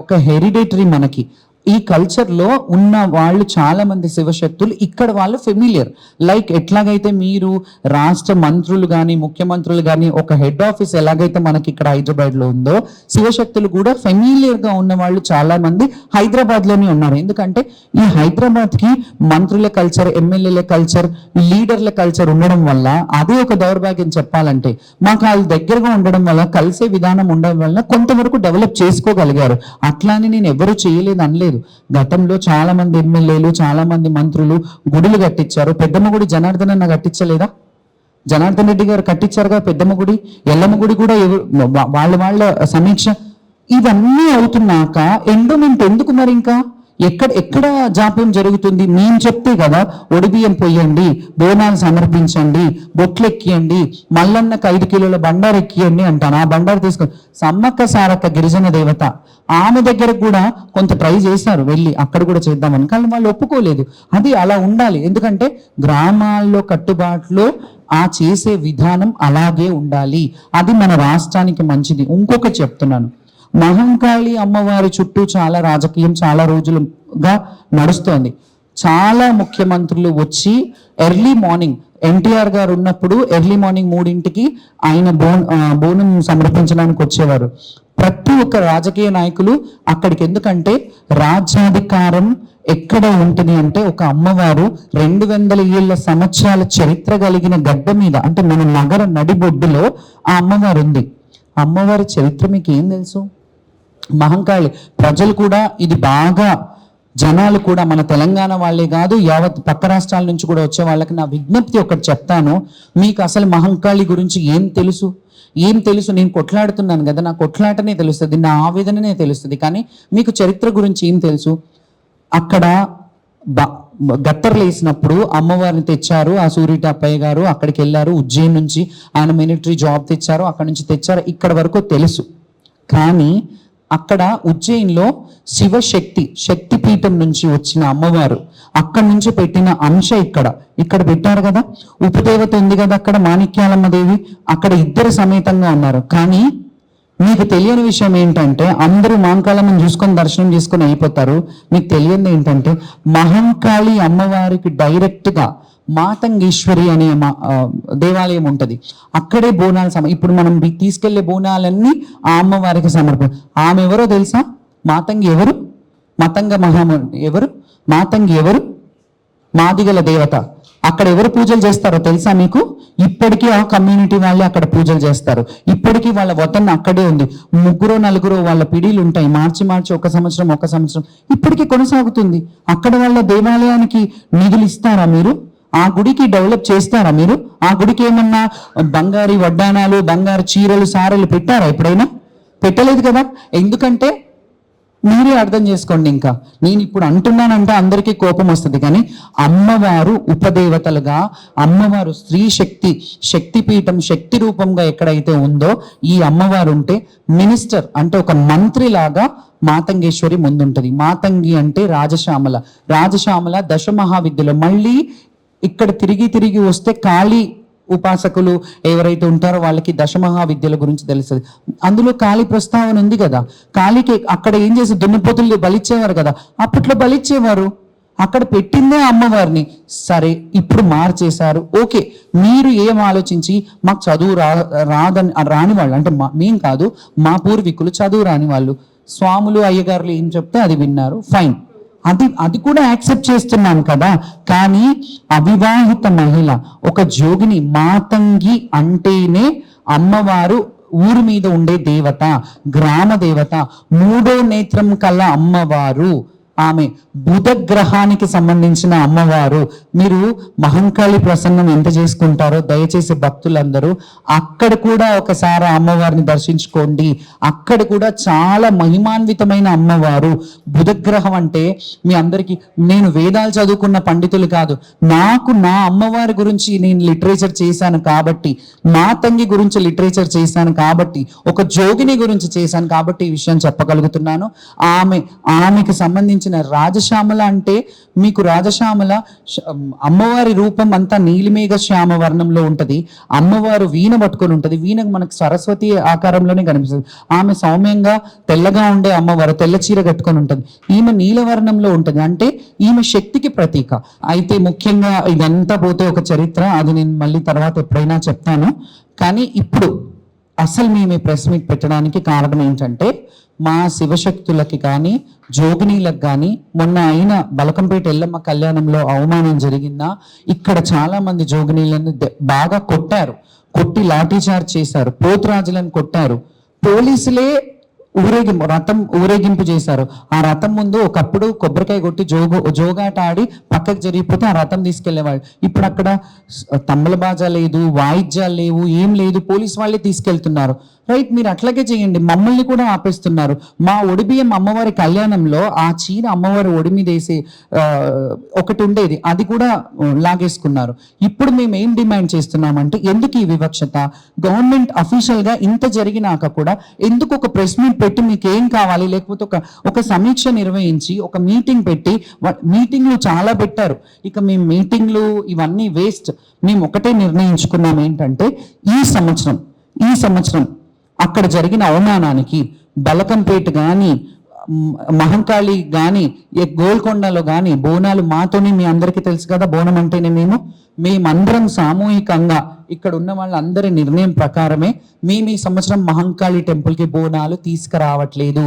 ఒక హెరిడేటరీ మనకి. ఈ కల్చర్లో ఉన్న వాళ్ళు చాలా మంది శివశక్తులు ఇక్కడ వాళ్ళు ఫెమిలియర్. లైక్ ఎట్లాగైతే మీరు రాష్ట్ర మంత్రులు కానీ ముఖ్యమంత్రులు కానీ ఒక హెడ్ ఆఫీస్ ఎలాగైతే మనకి ఇక్కడ హైదరాబాద్లో ఉందో, శివశక్తులు కూడా ఫెమిలియర్గా ఉన్న వాళ్ళు చాలా మంది హైదరాబాద్లోనే ఉన్నారు. ఎందుకంటే ఈ హైదరాబాద్కి మంత్రుల కల్చర్, ఎమ్మెల్యేల కల్చర్, లీడర్ల కల్చర్ ఉండడం వల్ల, అదే ఒక దౌర్భాగ్యం చెప్పాలంటే. మాకు వాళ్ళు దగ్గరగా ఉండడం వల్ల, కలిసే విధానం ఉండడం వల్ల కొంతవరకు డెవలప్ చేసుకోగలిగారు. అట్లానే నేను ఎవరు చేయలేదు అనలేదు. గతంలో చాలా మంది ఎమ్మెల్యేలు, చాలా మంది మంత్రులు గుడులు కట్టించారు. పెద్దమ్మ గుడి జనార్దన్ అన్న కట్టించలేదా? జనార్దన్ రెడ్డి గారు కట్టించారుగా పెద్దమ్మ గుడి. ఎల్లమ్మ గుడి కూడా వాళ్ళ సమీక్ష. ఇవన్నీ అవుతున్నాక ఎండోమెంట్ ఎందుకు మరి? ఇంకా ఎక్కడ జాప్యం జరుగుతుంది? మేము చెప్తే కదా, ఒడిబియ్యం పొయ్యండి, బోనాలు సమర్పించండి, బొట్లు ఎక్కియండి, మల్లన్నకు 5 కిలోల బండారు ఎక్కియండి అంటాను. ఆ బండారు తీసుకొని సమ్మక్క సారక్క గిరిజన దేవత, ఆమె దగ్గర కూడా కొంత ట్రై చేశారు వెళ్ళి, అక్కడ కూడా చేద్దామని, కానీ వాళ్ళు ఒప్పుకోలేదు. అది అలా ఉండాలి. ఎందుకంటే గ్రామాల్లో కట్టుబాట్లు, ఆ చేసే విధానం అలాగే ఉండాలి. అది మన రాష్ట్రానికి మంచిది. ఇంకొకటి చెప్తున్నాను, మహంకాళి అమ్మవారి చుట్టూ చాలా రాజకీయం చాలా రోజులుగా నడుస్తోంది. చాలా ముఖ్యమంత్రులు వచ్చి ఎర్లీ మార్నింగ్, ఎన్టీఆర్ గారు ఉన్నప్పుడు ఎర్లీ మార్నింగ్ 3 ఆయన బోనం సమర్పించడానికి వచ్చేవారు. ప్రతి ఒక్క రాజకీయ నాయకులు అక్కడికి. ఎందుకంటే రాజ్యాధికారం ఎక్కడ ఉంటుంది అంటే, ఒక అమ్మవారు 200 సంవత్సరాల చరిత్ర కలిగిన గడ్డ మీద, అంటే మన నగర నడిబొడ్డులో ఆ అమ్మవారు ఉంది. అమ్మవారి చరిత్ర మీకు ఏం తెలుసు? మహంకాళి ప్రజలు కూడా, ఇది బాగా జనాలు కూడా, మన తెలంగాణ వాళ్ళే కాదు, యావత్ పక్క రాష్ట్రాల నుంచి కూడా వచ్చే వాళ్ళకి నా విజ్ఞప్తి ఒకటి చెప్తాను. మీకు అసలు మహంకాళి గురించి ఏం తెలుసు? నేను కొట్లాడుతున్నాను కదా, నా కొట్లాటనే తెలుస్తుంది, నా ఆవేదననే తెలుస్తుంది, కానీ మీకు చరిత్ర గురించి ఏం తెలుసు? అక్కడ గత్తర్లు వేసినప్పుడు అమ్మవారిని తెచ్చారు. ఆ సూర్యటప్పయ్య గారు అక్కడికి వెళ్ళారు. ఉజ్జయిన్ నుంచి ఆయన మిలిటరీ జాబ్ తెచ్చారు, అక్కడి నుంచి తెచ్చారు, ఇక్కడ వరకు తెలుసు. కానీ అక్కడ ఉజ్జయిన్లో శక్తిపీఠం నుంచి వచ్చిన అమ్మవారు, అక్కడి నుంచి పెట్టిన అంశ ఇక్కడ పెట్టారు కదా. ఉపదేవత ఉంది కదా అక్కడ, మాణిక్యాలమ్మ దేవి, అక్కడ ఇద్దరు సమేతంగా ఉన్నారు. కానీ మీకు తెలియని విషయం ఏంటంటే, అందరూ మహంకాళమ్మని చూసుకొని దర్శనం చేసుకొని అయిపోతారు. మీకు తెలియనిది ఏంటంటే, మహంకాళి అమ్మవారికి డైరెక్ట్గా మాతంగేశ్వరి అనే దేవాలయం ఉంటుంది. అక్కడే బోనాలు ఇప్పుడు మనం తీసుకెళ్లే బోనాలన్నీ ఆ అమ్మవారికి సమర్పణ. ఆమె ఎవరో తెలుసా? మాతంగి ఎవరు? మాతంగి ఎవరు? మాదిగల దేవత. అక్కడ ఎవరు పూజలు చేస్తారో తెలుసా మీకు? ఇప్పటికీ ఆ కమ్యూనిటీ వాళ్ళే అక్కడ పూజలు చేస్తారు. ఇప్పటికీ వాళ్ళ వతన్ అక్కడే ఉంది. 3-4 వాళ్ళ పిడీలు ఉంటాయి. మార్చి ఒక సంవత్సరం ఇప్పటికీ కొనసాగుతుంది. అక్కడ వాళ్ళ దేవాలయానికి నిధులు ఇస్తారా మీరు? ఆ గుడికి డెవలప్ చేస్తారా మీరు? ఆ గుడికి ఏమన్నా బంగారు వడ్డానాలు, బంగారు చీరలు, సారెలు పెట్టారా ఎప్పుడైనా? పెట్టలేదు కదా. ఎందుకంటే మీరే అర్థం చేసుకోండి. ఇంకా నేను ఇప్పుడు అంటున్నానంటే అందరికీ కోపం వస్తుంది, కానీ అమ్మవారు ఉపదేవతలుగా, అమ్మవారు స్త్రీ శక్తిపీఠం, శక్తి రూపంగా ఎక్కడైతే ఉందో, ఈ అమ్మవారు ఉంటే మినిస్టర్ అంటే ఒక మంత్రి లాగా మాతంగేశ్వరి ముందుంటది. మాతంగి అంటే రాజశ్యామల దశమహావిద్యలో. మళ్ళీ ఇక్కడ తిరిగి వస్తే కాళీ ఉపాసకులు ఎవరైతే ఉంటారో వాళ్ళకి దశమహావిద్యల గురించి తెలుస్తుంది. అందులో కాళీ ప్రస్తావన ఉంది కదా. కాళీకి అక్కడ ఏం చేసి దున్నపోతులు బలిచ్చేవారు కదా, అప్పట్లో బలిచ్చేవారు. అక్కడ పెట్టిందే అమ్మవారిని. సరే, ఇప్పుడు మార్చేశారు. ఓకే, మీరు ఏం ఆలోచించి మాకు చదువు రాని వాళ్ళు అంటే మేం కాదు, మా పూర్వీకులు చదువు రాని వాళ్ళు, స్వాములు అయ్యగారులు ఏం చెప్తే అది విన్నారు, ఫైన్, అది కూడా యాక్సెప్ట్ చేస్తున్నాం కదా. కానీ అవివాహిత మహిళ, ఒక జోగిని, మాతంగి అంటేనే అమ్మవారు ఊరి మీద ఉండే దేవత, గ్రామ దేవత, 3వ నేత్రం కల్లా అమ్మవారు. ఆమె బుధ గ్రహానికి సంబంధించిన అమ్మవారు. మీరు మహంకాళి ప్రసన్నం ఎంత చేసుకుంటారో దయచేసి భక్తులందరూ అక్కడ కూడా ఒకసారి అమ్మవారిని దర్శించుకోండి. అక్కడ కూడా చాలా మహిమాన్వితమైన అమ్మవారు. బుధ గ్రహం అంటే మీ అందరికీ, నేను వేదాలు చదువుకున్న పండితులు కాదు, నాకు నా అమ్మవారి గురించి నేను లిటరేచర్ చేశాను కాబట్టి, మా తంగి గురించి లిటరేచర్ చేశాను కాబట్టి, ఒక జోగిని గురించి చేశాను కాబట్టి ఈ విషయం చెప్పగలుగుతున్నాను. ఆమెకి సంబంధించిన రాజశ్యామల అంటే, మీకు రాజశ్యామల అమ్మవారి రూపం అంతా నీలిమేఘ శ్యామ వర్ణంలో ఉంటది. అమ్మవారు వీణ పట్టుకొని ఉంటది. వీణకు మనకు సరస్వతి ఆకారంలోనే కనిపిస్తుంది. ఆమె సౌమ్యంగా తెల్లగా ఉండే అమ్మవారు, తెల్ల చీర కట్టుకొని ఉంటది. ఈమె నీలవర్ణంలో ఉంటది, అంటే ఈమె శక్తికి ప్రతీక. అయితే ముఖ్యంగా ఇదంతా పోతే ఒక చరిత్ర, అది నేను మళ్ళీ తర్వాత ఎప్పుడైనా చెప్తాను. కానీ ఇప్పుడు అసలు మేము ప్రెస్ మీట్ పెట్టడానికి కారణం ఏంటంటే, మా శివశక్తులకి కానీ జోగినీలకు కానీ మొన్న అయిన బలకంపేట ఎల్లమ్మ కళ్యాణంలో అవమానం జరిగిందా, ఇక్కడ చాలా మంది జోగినీలను బాగా కొట్టి లాఠీచార్జ్ చేశారు, పోతురాజులను కొట్టారు. పోలీసులే రథం ఊరేగింపు చేశారు. ఆ రథం ముందు ఒకప్పుడు కొబ్బరికాయ కొట్టి జోగాట ఆడి పక్కకు జరిగిపోతే ఆ రథం తీసుకెళ్లేవాడు. ఇప్పుడు అక్కడ తమ్మల బాజా లేదు, వాయిద్యాలు లేవు, ఏం లేదు, పోలీస్ వాళ్ళే తీసుకెళ్తున్నారు. రైట్, మీరు అట్లాగే చేయండి. మమ్మల్ని కూడా ఆపేస్తున్నారు. మా ఒడిబియ్యం అమ్మవారి కళ్యాణంలో ఆ చీర అమ్మవారి ఒడి మీద వేసే ఒకటి ఉండేది, అది కూడా లాగేసుకున్నారు. ఇప్పుడు మేము ఏం డిమాండ్ చేస్తున్నామంటే, ఎందుకు ఈ వివక్షత? గవర్నమెంట్ అఫీషియల్ గా ఇంత జరిగినాక కూడా ఎందుకు ఒక ప్రెస్ మీట్ పెట్టి మీకు ఏం కావాలి, లేకపోతే ఒక సమీక్ష నిర్వహించి ఒక మీటింగ్ పెట్టి, మీటింగ్లు చాలా పెట్టారు. ఇక మేము మీటింగ్లు ఇవన్నీ వేస్ట్. మేము ఒకటే నిర్ణయించుకున్నాం ఏంటంటే, ఈ సంవత్సరం అక్కడ జరిగిన అవమానానికి బలకంపేట కానీ మహంకాళి కానీ గోల్కొండలో కానీ బోనాలు మాతోనే, మీ అందరికీ తెలుసు కదా, బోనం అంటేనే మేమందరం సామూహికంగా ఇక్కడ ఉన్న వాళ్ళందరి నిర్ణయం ప్రకారమే మేము ఈ సంవత్సరం మహంకాళి టెంపుల్కి బోనాలు తీసుకురావట్లేదు.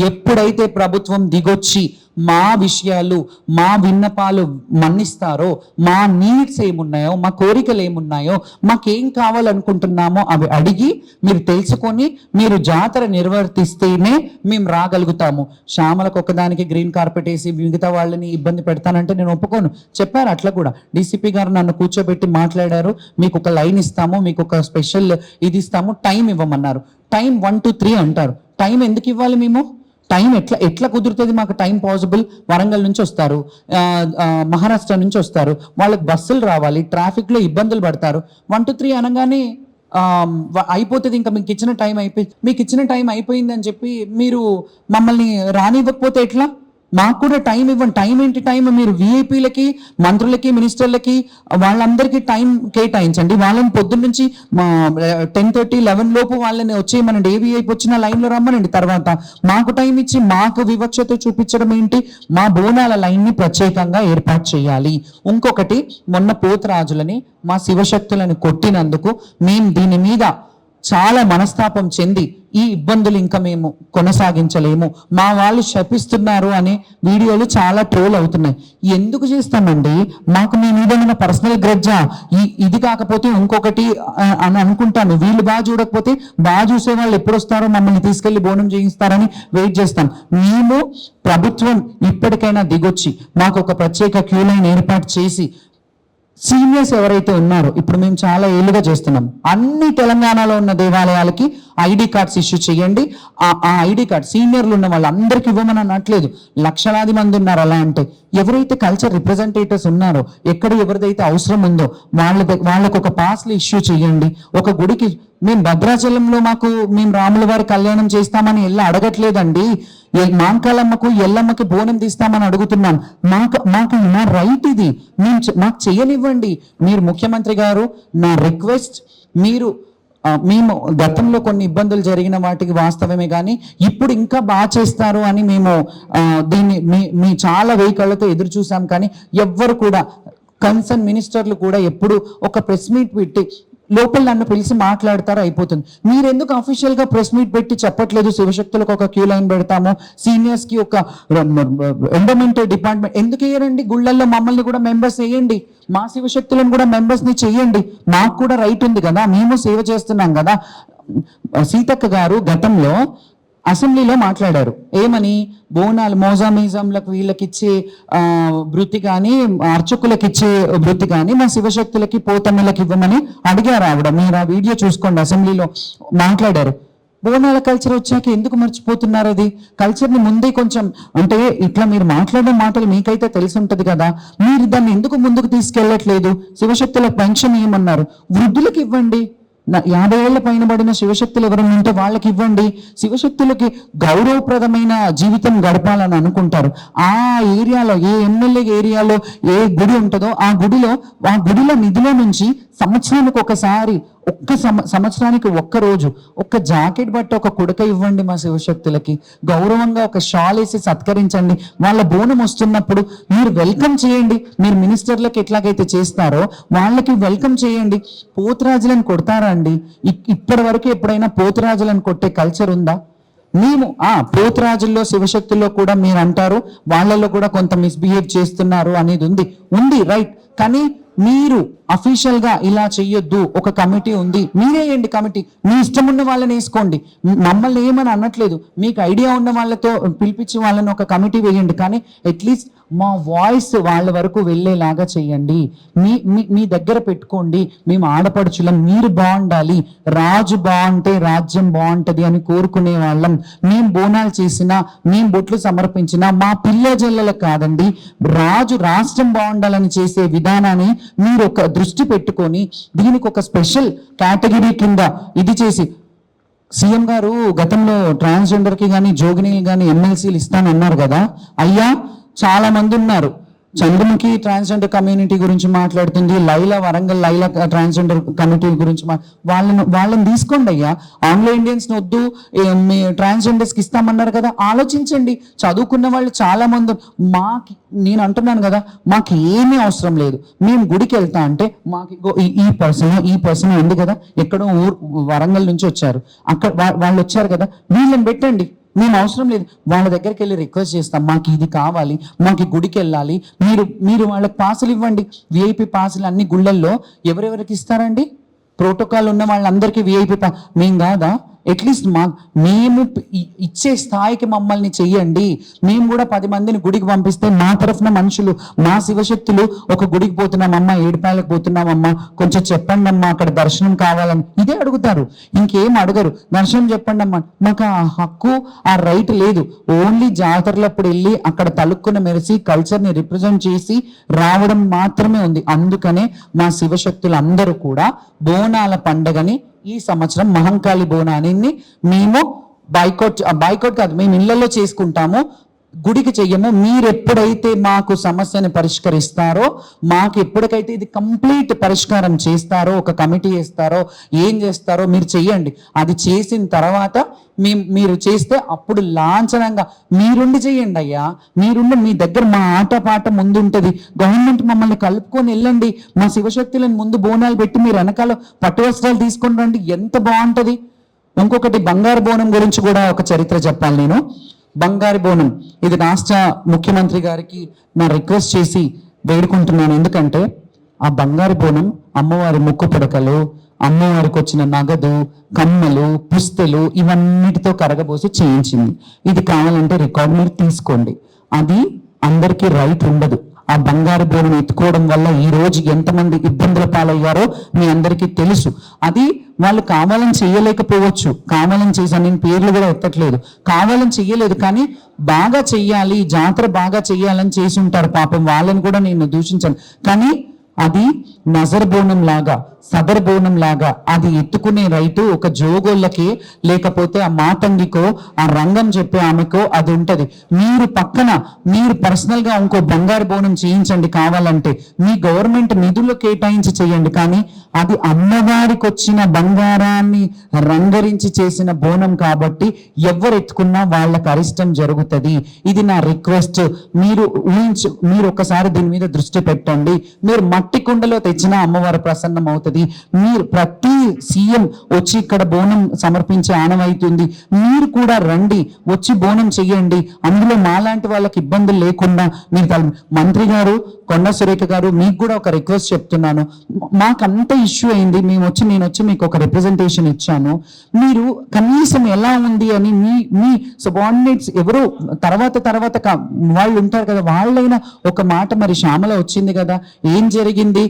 ఎప్పుడైతే ప్రభుత్వం దిగొచ్చి మా విషయాలు, మా విన్నపాలు మన్నిస్తారో, మా నీడ్స్ ఏమున్నాయో, మా కోరికలు ఏమున్నాయో, మాకేం కావాలనుకుంటున్నామో అవి అడిగి మీరు తెలుసుకొని మీరు జాతర నిర్వర్తిస్తేనే మేము రాగలుగుతాము. శ్యామలకు ఒకదానికి గ్రీన్ కార్పెట్ వేసి మిగతా వాళ్ళని ఇబ్బంది పెడతానంటే నేను ఒప్పుకోను. చెప్పారు అట్లా కూడా. డీసీపీ గారు నన్ను కూర్చోబెట్టి మాట్లాడారు, మీకు ఒక లైన్ ఇస్తాము, మీకు ఒక స్పెషల్ ఇది ఇస్తాము, టైం ఇవ్వమన్నారు. టైం 1 to 3 అంటారు. టైం ఎందుకు ఇవ్వాలి? మేము టైం ఎట్లా కుదురుతుంది? మాకు టైం పాసిబుల్. వరంగల్ నుంచి వస్తారు, మహారాష్ట్ర నుంచి వస్తారు, వాళ్ళకి బస్సులు రావాలి, ట్రాఫిక్లో ఇబ్బందులు పడతారు. 1 to 3 అనగానే అయిపోతుంది. ఇంకా మీకు ఇచ్చిన టైం అయిపోయిందని చెప్పి మీరు మమ్మల్ని రానివ్వకపోతే ఎట్లా? మాకు కూడా టైం ఇవ్వండి. టైం ఏంటి? టైం మీరు విఐపీలకి, మంత్రులకి, మినిస్టర్లకి వాళ్ళందరికీ టైం కేటాయించండి. వాళ్ళని పొద్దున్న నుంచి 10:30, 11 లోపు వాళ్ళని వచ్చేయమనండి. ఏ విఐపీ వచ్చినా లైన్లో రమ్మనండి. తర్వాత మాకు టైం ఇచ్చి మాకు వివక్షత చూపించడం ఏంటి? మా బోనాల లైన్ని ప్రత్యేకంగా ఏర్పాటు చేయాలి. ఇంకొకటి, మొన్న పోతురాజులని, మా శివశక్తులను కొట్టినందుకు మేము దీని మీద చాలా మనస్తాపం చెంది ఈ ఇబ్బందులు ఇంకా మేము కొనసాగించలేము, మా వాళ్ళు శపిస్తున్నారు అనే వీడియోలు చాలా ట్రోల్ అవుతున్నాయి. ఎందుకు చేస్తామండి? మాకు మీ మీద ఉన్న పర్సనల్ గ్రడ్జా? ఇది కాకపోతే ఇంకొకటి అని అనుకుంటాను. వీళ్ళు బాగా చూడకపోతే బాగా చూసే వాళ్ళు ఎప్పుడు వస్తారో, మమ్మల్ని తీసుకెళ్లి బోనం చేయిస్తారని వెయిట్ చేస్తాం. మేము ప్రభుత్వం ఇప్పటికైనా దిగొచ్చి మాకు ఒక ప్రత్యేక క్యూ లైన్ ఏర్పాటు చేసి, సీనియర్స్ ఎవరైతే ఉన్నారో, ఇప్పుడు మేము చాలా ఏళ్ళుగా చేస్తున్నాం, అన్ని తెలంగాణలో ఉన్న దేవాలయాలకి ఐడి కార్డ్స్ ఇష్యూ చేయండి. ఆ ఐడి కార్డ్ సీనియర్లు ఉన్న వాళ్ళందరికీ ఇవ్వమని అనట్లేదు. లక్షలాది మంది ఉన్నారు. అలా అంటే ఎవరైతే కల్చర్ రిప్రజెంటేటివ్స్ ఉన్నారో, ఎక్కడ ఎవరిదైతే అవసరం ఉందో వాళ్ళకు ఒక పాస్లు ఇష్యూ చేయండి. ఒక గుడికి మేము భద్రాచలంలో మేము రాముల వారి కళ్యాణం చేస్తామని అడగట్లేదండి. మాంకాలమ్మకు, ఎల్లమ్మకి బోనం తీస్తామని అడుగుతున్నాం. మాకు నా రైట్ ఇది. మాకు చేయనివ్వండి. మీరు ముఖ్యమంత్రి గారు, నా రిక్వెస్ట్, మేము గతంలో కొన్ని ఇబ్బందులు జరిగిన వాటికి వాస్తవమే, కానీ ఇప్పుడు ఇంకా బాగా చేస్తారు అని మేము దీన్ని మీ చాలా వెయ్యి కళ్ళతో ఎదురు చూసాం. కానీ ఎవ్వరు కూడా, కన్సర్న్ మినిస్టర్లు కూడా ఎప్పుడు ఒక ప్రెస్ మీట్ పెట్టి లోపల నన్ను పిలిచి మాట్లాడతారు, అయిపోతుంది. మీరెందుకు అఫీషియల్ గా ప్రెస్ మీట్ పెట్టి చెప్పట్లేదు? శివశక్తులకు ఒక క్యూ లైన్ పెడతాము, సీనియర్స్ కి ఒక ఎండోమెంటల్ డిపార్ట్మెంట్ ఎందుకు వేయరండి? గుళ్ళల్లో మమ్మల్ని కూడా మెంబర్స్ వేయండి, మా శివశక్తులను కూడా మెంబర్స్ ని చెయ్యండి. మాకు కూడా రైట్ ఉంది కదా, మేము సేవ చేస్తున్నాం కదా. సీతక్క గారు గతంలో అసెంబ్లీలో మాట్లాడారు ఏమని, బోనాలు మోజామీజంలకు వీళ్ళకి ఇచ్చే వృత్తి కానీ అర్చకులకు ఇచ్చే వృత్తి కానీ మా శివశక్తులకి పోతమ్మలకి ఇవ్వమని అడిగారు ఆవిడ. మీరు ఆ వీడియో చూసుకోండి, అసెంబ్లీలో మాట్లాడారు. బోనాల కల్చర్ వచ్చాక ఎందుకు మర్చిపోతున్నారు? అది కల్చర్ని ముందే కొంచెం, అంటే ఇట్లా మీరు మాట్లాడే మాటలు మీకైతే తెలిసి ఉంటుంది కదా, మీరు దాన్ని ఎందుకు ముందుకు తీసుకెళ్ళట్లేదు? శివశక్తులకు పెన్షన్ ఇవ్వమన్నారు, వృద్ధులకు ఇవ్వండి. 50 ఏళ్ల పైన పడిన శివశక్తులు ఎవరైనా ఉంటే వాళ్ళకి ఇవ్వండి. శివశక్తులకి గౌరవప్రదమైన జీవితం గడపాలని అనుకుంటారు. ఆ ఏరియాలో, ఏ ఎమ్మెల్యే ఏరియాలో ఏ గుడి ఉంటుందో ఆ గుడిలో నిధుల నుంచి సంవత్సరానికి ఒకసారి, సంవత్సరానికి ఒక్క రోజు ఒక్క జాకెట్ బట్ట ఒక కుడక ఇవ్వండి మా శివశక్తులకి. గౌరవంగా ఒక షాల్ వేసి సత్కరించండి. వాళ్ళ బోనం వస్తున్నప్పుడు మీరు వెల్కమ్ చేయండి. మీరు మినిస్టర్లకు ఎట్లాగైతే చేస్తారో వాళ్ళకి వెల్కమ్ చేయండి. పోతురాజులను కొడతారా అండి? ఇప్పటి వరకు ఎప్పుడైనా పోతురాజులను కొట్టే కల్చర్ ఉందా? మేము పోతురాజుల్లో శివశక్తుల్లో కూడా మీరు అంటారు వాళ్ళలో కూడా కొంత మిస్బిహేవ్ చేస్తున్నారు అనేది ఉంది రైట్. కానీ మీరు అఫీషియల్ గా ఇలా చెయ్యొద్దు, ఒక కమిటీ ఉంది, మీరేయండి కమిటీ. మీ ఇష్టం ఉన్న వాళ్ళని వేసుకోండి, మమ్మల్ని ఏమని అనట్లేదు. మీకు ఐడియా ఉన్న వాళ్ళతో పిలిపించి వాళ్ళని ఒక కమిటీ వేయండి. కానీ అట్లీస్ట్ మా వాయిస్ వాళ్ళ వరకు వెళ్ళేలాగా చెయ్యండి. మీ దగ్గర పెట్టుకోండి. మేము ఆడపడుచులం, మీరు బాగుండాలి, రాజు బాగుంటే రాజ్యం బాగుంటది అని కోరుకునే వాళ్ళం. మేము బోనాలు చేసినా, మేము బొట్లు సమర్పించినా మా పిల్ల జల్లలకు కాదండి, రాజు రాష్ట్రం బాగుండాలని చేసే విధానాన్ని మీరు ఒక దృష్టి పెట్టుకొని దీనికి ఒక స్పెషల్ కేటగిరీ కింద ఇది చేసి, సీఎం గారు గతంలో ట్రాన్స్జెండర్కి కానీ జోగినీలు కానీ ఎమ్మెల్సీలు ఇస్తానన్నారు కదా అయ్యా. చాలా మంది ఉన్నారు, చంద్రముఖి ట్రాన్స్జెండర్ కమ్యూనిటీ గురించి మాట్లాడుతుంది, లైలా వరంగల్ లైలా ట్రాన్స్జెండర్ కమ్యూనిటీ గురించి వాళ్ళని తీసుకోండి అయ్యా. ఆంగ్లో ఇండియన్స్ వద్దు, ట్రాన్స్జెండర్స్కి ఇస్తామన్నారు కదా, ఆలోచించండి. చదువుకున్న వాళ్ళు చాలా మంది. నేను అంటున్నాను కదా, మాకు ఏమీ అవసరం లేదు. మేము గుడికి వెళ్తా అంటే మాకు ఈ పర్సన్ ఉంది కదా, ఎక్కడో వరంగల్ నుంచి వచ్చారు, అక్కడ వాళ్ళు వచ్చారు కదా, వీళ్ళని పెట్టండి. మేము అవసరం లేదు. వాళ్ళ దగ్గరికి వెళ్ళి రిక్వెస్ట్ చేస్తాం, మాకు ఇది కావాలి, మాకు గుడికి వెళ్ళాలి, మీరు వాళ్ళకి పాసులు ఇవ్వండి. విఐపి పాసులు అన్ని గుళ్ళల్లో ఎవరెవరికి ఇస్తారండి? ప్రోటోకాల్ ఉన్న వాళ్ళందరికీ విఐపి మేము కాదా? అట్లీస్ట్ మేము ఇచ్చే స్థాయికి మమ్మల్ని చెయ్యండి. మేము కూడా 10 మందిని గుడికి పంపిస్తే మా తరఫున మనుషులు, మా శివశక్తులు ఒక గుడికి పోతున్నామమ్మా, ఏడుపాయలకు పోతున్నామమ్మా, కొంచెం చెప్పండి అమ్మా, అక్కడ దర్శనం కావాలని ఇదే అడుగుతారు, ఇంకేం అడగరు. దర్శనం చెప్పండి అమ్మా. మాకు ఆ హక్కు, ఆ రైట్ లేదు. ఓన్లీ జాతరలప్పుడు వెళ్ళి అక్కడ తలుక్కున మెరిసి కల్చర్ని రిప్రజెంట్ చేసి రావడం మాత్రమే ఉంది. అందుకనే మా శివశక్తులు అందరూ కూడా బోనాల పండగని ఈ సంవత్సరం మహంకాళి బోనాన్ని మేము బైకౌట్ కాదు, మేము ఇళ్లలో చేసుకుంటాము, గుడికి చెయ్యము. మీరు ఎప్పుడైతే మాకు సమస్యని పరిష్కరిస్తారో, మాకు ఎప్పటికైతే ఇది కంప్లీట్ పరిష్కారం చేస్తారో, ఒక కమిటీ వేస్తారో, ఏం చేస్తారో మీరు చెయ్యండి. అది చేసిన తర్వాత మీరు చేస్తే అప్పుడు లాంఛనంగా మీరుండి చెయ్యండి అయ్యా. మీ దగ్గర మా ఆటపాట ముందు ఉంటుంది. గవర్నమెంట్ మమ్మల్ని కలుపుకొని వెళ్ళండి. మా శివశక్తులను ముందు బోనాలు పెట్టి మీరు వెనకాల పట్టు వస్త్రాలు తీసుకొని రండి, ఎంత బాగుంటుంది. ఇంకొకటి బంగారు బోనం గురించి కూడా ఒక చరిత్ర చెప్పాలి నేను. బంగారు బోనం ఇది రాష్ట్ర ముఖ్యమంత్రి గారికి నా రిక్వెస్ట్ చేసి వేడుకుంటున్నాను. ఎందుకంటే ఆ బంగారు బోనం అమ్మవారి ముక్కు పుడకలు, అమ్మవారికి వచ్చిన నగదు, కమ్మలు, పుస్తలు ఇవన్నిటితో కరగబోసి చేయించింది. ఇది కావాలంటే రికార్డ్ మీరు తీసుకోండి. అది అందరికీ రైట్ ఉండదు. ఆ బంగారు బోనం ఎత్తుకోవడం వల్ల ఈ రోజు ఎంతమంది ఇబ్బందుల పాలయ్యారో మీ అందరికీ తెలుసు. అది వాళ్ళు కావాలని చెయ్యలేకపోవచ్చు, కావాలని చేశాను, నేను పేర్లు కూడా ఎత్తట్లేదు, కావాలని చెయ్యలేదు, కానీ బాగా చెయ్యాలి, జాతర బాగా చెయ్యాలని చేసి ఉంటారు పాపం, వాళ్ళని కూడా నేను దూషించాను. కానీ అది నజర్ బోనం లాగా, సదర్ బోనం లాగా అది ఎత్తుకునే రైతు ఒక జోగోళ్ళకి, లేకపోతే ఆ మాతంగికో, ఆ రంగం చెప్పే ఆమెకో అది ఉంటది. మీరు పర్సనల్ గా ఇంకో బంగారు బోనం చేయించండి కావాలంటే, మీ గవర్నమెంట్ నిధులు కేటాయించి చేయండి. కానీ అది అమ్మవారికి వచ్చిన బంగారాన్ని రంగరించి చేసిన బోనం కాబట్టి ఎవరు ఎత్తుకున్నా వాళ్ళకి అరిష్టం జరుగుతుంది. ఇది నా రిక్వెస్ట్. మీరు ఒకసారి దీని మీద దృష్టి పెట్టండి. మీరు మట్టి కుండలో తెచ్చినా అమ్మవారు ప్రసన్నం అవుతుంది. అవుతుంది. మీరు ప్రతి సీఎం వచ్చి ఇక్కడ బోనం సమర్పించే ఆనవాయితుంది. మీరు కూడా రండి, వచ్చి బోనం చెయ్యండి. అందులో మాలాంటి వాళ్ళకి ఇబ్బందులు లేకుండా మీరు మంత్రి గారు కొండా సురేఖ గారు, మీకు కూడా ఒక రిక్వెస్ట్ చెప్తున్నాను. మాకంత ఇష్యూ అయింది, నేను వచ్చి మీకు ఒక రిప్రజెంటేషన్ ఇచ్చాను. మీరు కనీసం ఎలా ఉంది అని మీ సబార్డినేట్స్ ఎవరో తర్వాత వాళ్ళు ఉంటారు కదా, వాళ్ళైనా ఒక మాట, మరి శ్యామల వచ్చింది కదా, ఏం జరిగింది,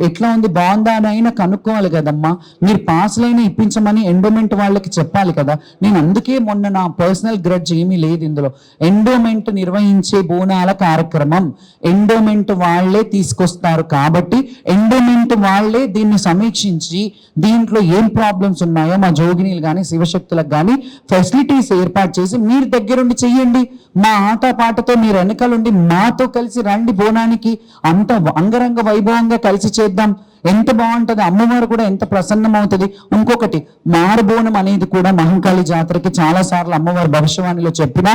ఎట్లా ఉంది, బాగుందా అని అయినా కనుక్కోవాలి కదమ్మా. మీరు పాస్లైనా ఇప్పించమని ఎండోమెంట్ వాళ్ళకి చెప్పాలి కదా. నేను అందుకే మొన్న నా పర్సనల్ గ్రడ్జ్ ఏమీ లేదు ఇందులో. ఎండోమెంట్ నిర్వహించే బోనాల కార్యక్రమం ఎండోమెంట్ వాళ్ళే తీసుకొస్తారు కాబట్టి ఎండోమెంట్ వాళ్ళే దీన్ని సమీక్షించి దీంట్లో ఏం ప్రాబ్లమ్స్ ఉన్నాయో మా జోగినీలు కానీ శివశక్తులకు కానీ ఫెసిలిటీస్ ఏర్పాటు చేసి మీరు దగ్గరుండి చెయ్యండి. మా ఆటపాటతో మీరు వెనకాలండి మాతో కలిసి రండి బోనానికి, అంత అంగరంగ వైభవంగా కలిసి చేద్దాం. ఎంత బాగుంటుంది, అమ్మవారు కూడా ఎంత ప్రసన్నం అవుతుంది. ఇంకొకటి, మారుబోనం అనేది కూడా మహంకాళి జాతరకి చాలా సార్లు అమ్మవారి భవిష్యవాణిలో చెప్పినా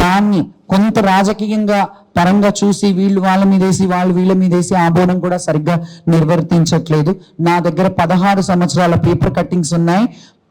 దాన్ని కొంత రాజకీయంగా పరంగా చూసి వీళ్ళు వాళ్ళ మీదేసి వాళ్ళు వీళ్ళ మీదేసి ఆ బోనం కూడా సరిగ్గా నిర్వర్తించట్లేదు. నా దగ్గర 16 సంవత్సరాల పేపర్ కట్టింగ్స్ ఉన్నాయి.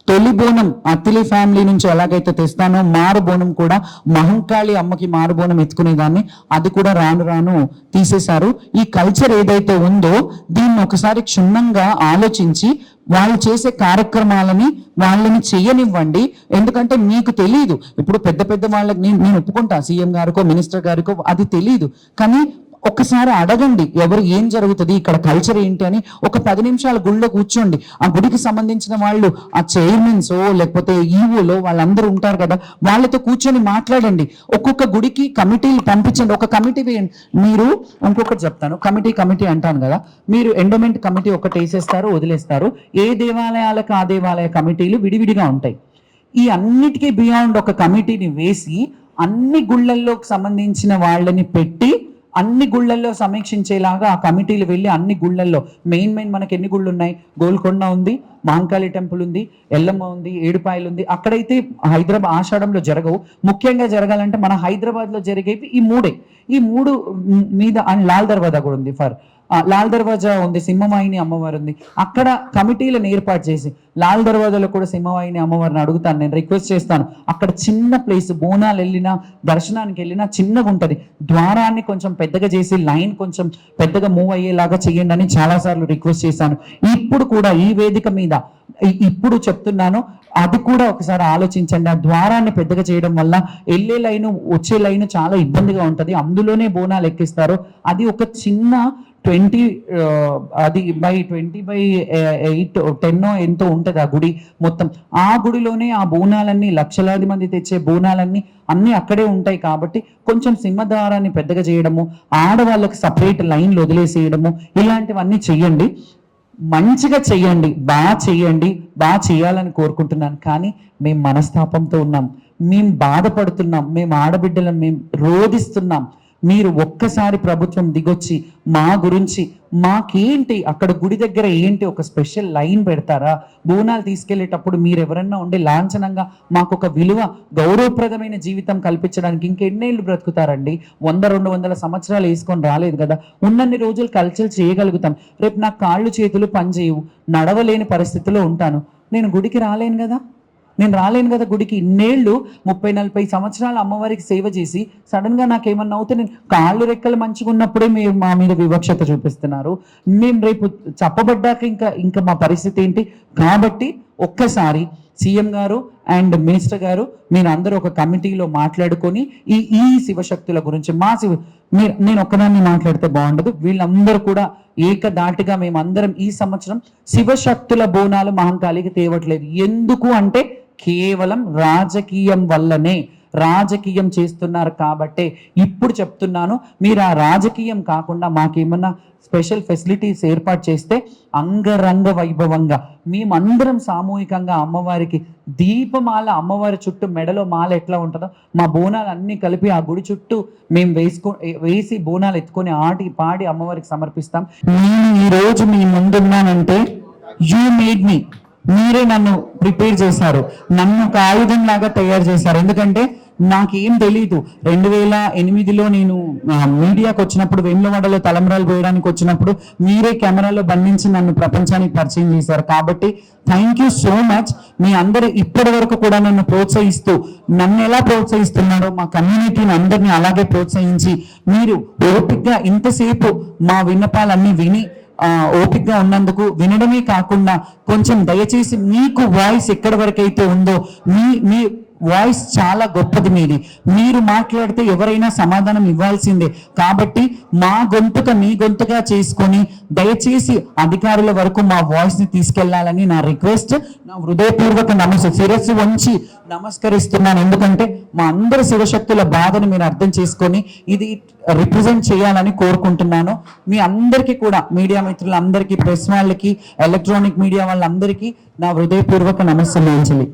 తొలి బోనం అత్తిలి ఫ్యామిలీ నుంచి ఎలాగైతే తెస్తానో మారు బోనం కూడా మహంకాళి అమ్మకి మారు బోనం ఎత్తుకునేదాన్ని, అది కూడా రాను తీసేశారు. ఈ కల్చర్ ఏదైతే ఉందో దీన్ని ఒకసారి క్షుణ్ణంగా ఆలోచించి వాళ్ళు చేసే కార్యక్రమాలని వాళ్ళని చెయ్యనివ్వండి. ఎందుకంటే మీకు తెలియదు, ఇప్పుడు పెద్ద వాళ్ళకి నేను ఒప్పుకుంటా, సీఎం గారికో మినిస్టర్ గారికో అది తెలియదు, కానీ ఒక్కసారి అడగండి ఎవరు ఏం జరుగుతుంది ఇక్కడ కల్చర్ ఏంటి అని. ఒక 10 నిమిషాలు గుడిలో కూర్చోండి. ఆ గుడికి సంబంధించిన వాళ్ళు, ఆ చైర్మన్స్ లేకపోతే ఈవోలో వాళ్ళందరూ ఉంటారు కదా, వాళ్ళతో కూర్చొని మాట్లాడండి. ఒక్కొక్క గుడికి కమిటీలు పంపించండి, ఒక కమిటీ వేయండి. మీరు ఇంకొకటి చెప్తాను, కమిటీ అంటాను కదా, మీరు ఎండోమెంట్ కమిటీ ఒకటి వేసేస్తారు, వదిలేస్తారు. ఏ దేవాలయాలకు ఆ దేవాలయ కమిటీలు విడివిడిగా ఉంటాయి. ఈ అన్నిటికీ బియాండ్ ఒక కమిటీని వేసి అన్ని గుళ్ళల్లోకి సంబంధించిన వాళ్ళని పెట్టి అన్ని గుళ్ళల్లో సమీక్షించేలాగా ఆ కమిటీలు వెళ్ళి అన్ని గుళ్ళల్లో మెయిన్ మనకి ఎన్ని గుళ్ళు ఉన్నాయి, గోల్కొండ ఉంది, మహంకాళి టెంపుల్ ఉంది, ఎల్లమ్మ ఉంది, ఏడుపాయలు ఉంది. అక్కడైతే హైదరాబాద్ ఆషాఢంలో జరగవు. ముఖ్యంగా జరగాలంటే మన హైదరాబాద్లో జరిగేవి ఈ మూడు మీద. అండ్ లాల్ దర్వాజా కూడా ఉంది, లాల్ దర్వాజా ఉంది, సింహవాహిని అమ్మవారు ఉంది. అక్కడ కమిటీలను ఏర్పాటు చేసి లాల్ దర్వాజాలో కూడా సింహవాహిని అమ్మవారిని అడుగుతాను, నేను రిక్వెస్ట్ చేస్తాను. అక్కడ చిన్న ప్లేస్, బోనాలు వెళ్ళినా దర్శనానికి వెళ్ళినా చిన్నగా ఉంటుంది, ద్వారాన్ని కొంచెం పెద్దగా చేసి లైన్ కొంచెం పెద్దగా మూవ్ అయ్యేలాగా చేయండి అని చాలాసార్లు రిక్వెస్ట్ చేశాను. ఇప్పుడు కూడా ఈ వేదిక మీద ఇప్పుడు చెప్తున్నాను, అది కూడా ఒకసారి ఆలోచించండి. ఆ ద్వారాన్ని పెద్దగా చేయడం వల్ల వెళ్ళే లైను వచ్చే లైను చాలా ఇబ్బందిగా ఉంటుంది. అందులోనే బోనాలు ఎక్కిస్తారు. అది ఒక చిన్న 20 అది బై 20/8 10 ఎంతో ఉంటుంది ఆ గుడి మొత్తం. ఆ గుడిలోనే ఆ బోనాలన్నీ, లక్షలాది మంది తెచ్చే బోనాలన్నీ అన్నీ అక్కడే ఉంటాయి. కాబట్టి కొంచెం సింహద్వారాన్ని పెద్దగా చేయడము, ఆడవాళ్ళకి సపరేట్ లైన్లు వదిలేసేయడము, ఇలాంటివన్నీ చెయ్యండి. మంచిగా చెయ్యండి, బాగా చేయాలని కోరుకుంటున్నాను. కానీ మేము మనస్తాపంతో ఉన్నాం, మేము బాధపడుతున్నాం, మేము ఆడబిడ్డలను మేము రోధిస్తున్నాం. మీరు ఒక్కసారి ప్రభుత్వం దిగొచ్చి మా గురించి, మాకేంటి అక్కడ గుడి దగ్గర ఏంటి ఒక స్పెషల్ లైన్ పెడతారా? బోనాలు తీసుకెళ్లేటప్పుడు మీరు ఎవరన్నా ఉండి లాంఛనంగా మాకు ఒక విలువ, గౌరవప్రదమైన జీవితం కల్పించడానికి ఇంకెన్నేళ్ళు బ్రతుకుతారండి? 100-200 సంవత్సరాలు వేసుకొని రాలేదు కదా. ఉన్నన్ని రోజులు కల్చర్ చేయగలుగుతాం. రేపు నాకు కాళ్ళు చేతులు పనిచేయవు, నడవలేని పరిస్థితిలో ఉంటాను, నేను గుడికి రాలేను కదా. గుడికి ఇన్నేళ్ళు 30-40 సంవత్సరాలు అమ్మవారికి సేవ చేసి సడన్గా నాకేమన్నా అవుతే, నేను కాళ్ళు రెక్కలు మంచిగా ఉన్నప్పుడే మీరు మా మీద వివక్షత చూపిస్తున్నారు. మేము రేపు చెప్పబడ్డాక ఇంకా మా పరిస్థితి ఏంటి? కాబట్టి ఒక్కసారి సీఎం గారు అండ్ మినిస్టర్ గారు మీరు అందరూ ఒక కమిటీలో మాట్లాడుకొని ఈ శివశక్తుల గురించి నేను ఒక్కదాన్ని మాట్లాడితే బాగుండదు, వీళ్ళందరూ కూడా ఏకదాటిగా మేమందరం ఈ సంవత్సరం శివశక్తుల బోనాలు మహంకాళికి తేవట్లేదు. ఎందుకు అంటే కేవలం రాజకీయం వల్లనే, రాజకీయం చేస్తున్నారు కాబట్టే ఇప్పుడు చెప్తున్నాను. మీరు ఆ రాజకీయం కాకుండా మాకేమన్నా స్పెషల్ ఫెసిలిటీస్ ఏర్పాటు చేస్తే అంగరంగ వైభవంగా మేమందరం సామూహికంగా అమ్మవారికి దీపమాల, అమ్మవారి చుట్టూ మెడలో మాల ఎట్లా ఉంటుందో మా బోనాలు అన్నీ కలిపి ఆ గుడి చుట్టూ మేము వేసి బోనాలు ఎత్తుకొని ఆడి పాడి అమ్మవారికి సమర్పిస్తాం. నేను ఈరోజు మీ ముందున్నానంటే యూ మేడ్ మీ, మీరే నన్ను ప్రిపేర్ చేశారు, నన్ను ఒక ఆయుధం లాగా తయారు చేశారు. ఎందుకంటే నాకేం తెలీదు. 2008లో నేను మీడియాకి వచ్చినప్పుడు, వేములవాడలో తలంబ్రాలు పోయడానికి వచ్చినప్పుడు మీరే కెమెరాలో బంధించి నన్ను ప్రపంచానికి పరిచయం చేశారు. కాబట్టి థ్యాంక్ యూ సో మచ్. మీ అందరు ఇప్పటి వరకు కూడా నన్ను ప్రోత్సహిస్తూ, నన్ను ఎలా ప్రోత్సహిస్తున్నారో మా కమ్యూనిటీని అందరినీ అలాగే ప్రోత్సహించి, మీరు ఓపికగా ఇంతసేపు మా విన్నపాలన్నీ విని ఓపికగా ఉన్నందుకు, వినడమే కాకుండా కొంచెం దయచేసి మీకు వాయిస్ ఎక్కడి వరకు అయితే ఉందో, మీ వాయిస్ చాలా గొప్పది మీది. మీరు మాట్లాడితే ఎవరైనా సమాధానం ఇవ్వాల్సిందే. కాబట్టి మా గొంతుక మీ గొంతుగా చేసుకొని దయచేసి అధికారుల వరకు మా వాయిస్ ని తీసుకెళ్లాలని నా రిక్వెస్ట్. నా హృదయపూర్వక శిరస్సు వంచి నమస్కరిస్తున్నాను. ఎందుకంటే మా అందరి శివశక్తుల బాధను మీరు అర్థం చేసుకొని ఇది రిప్రజెంట్ చేయాలని కోరుకుంటున్నాను. మీ అందరికీ కూడా, మీడియా మిత్రులందరికీ, ప్రెస్ వాళ్ళకి, ఎలక్ట్రానిక్ మీడియా వాళ్ళందరికీ నా హృదయపూర్వక నమస్సులు.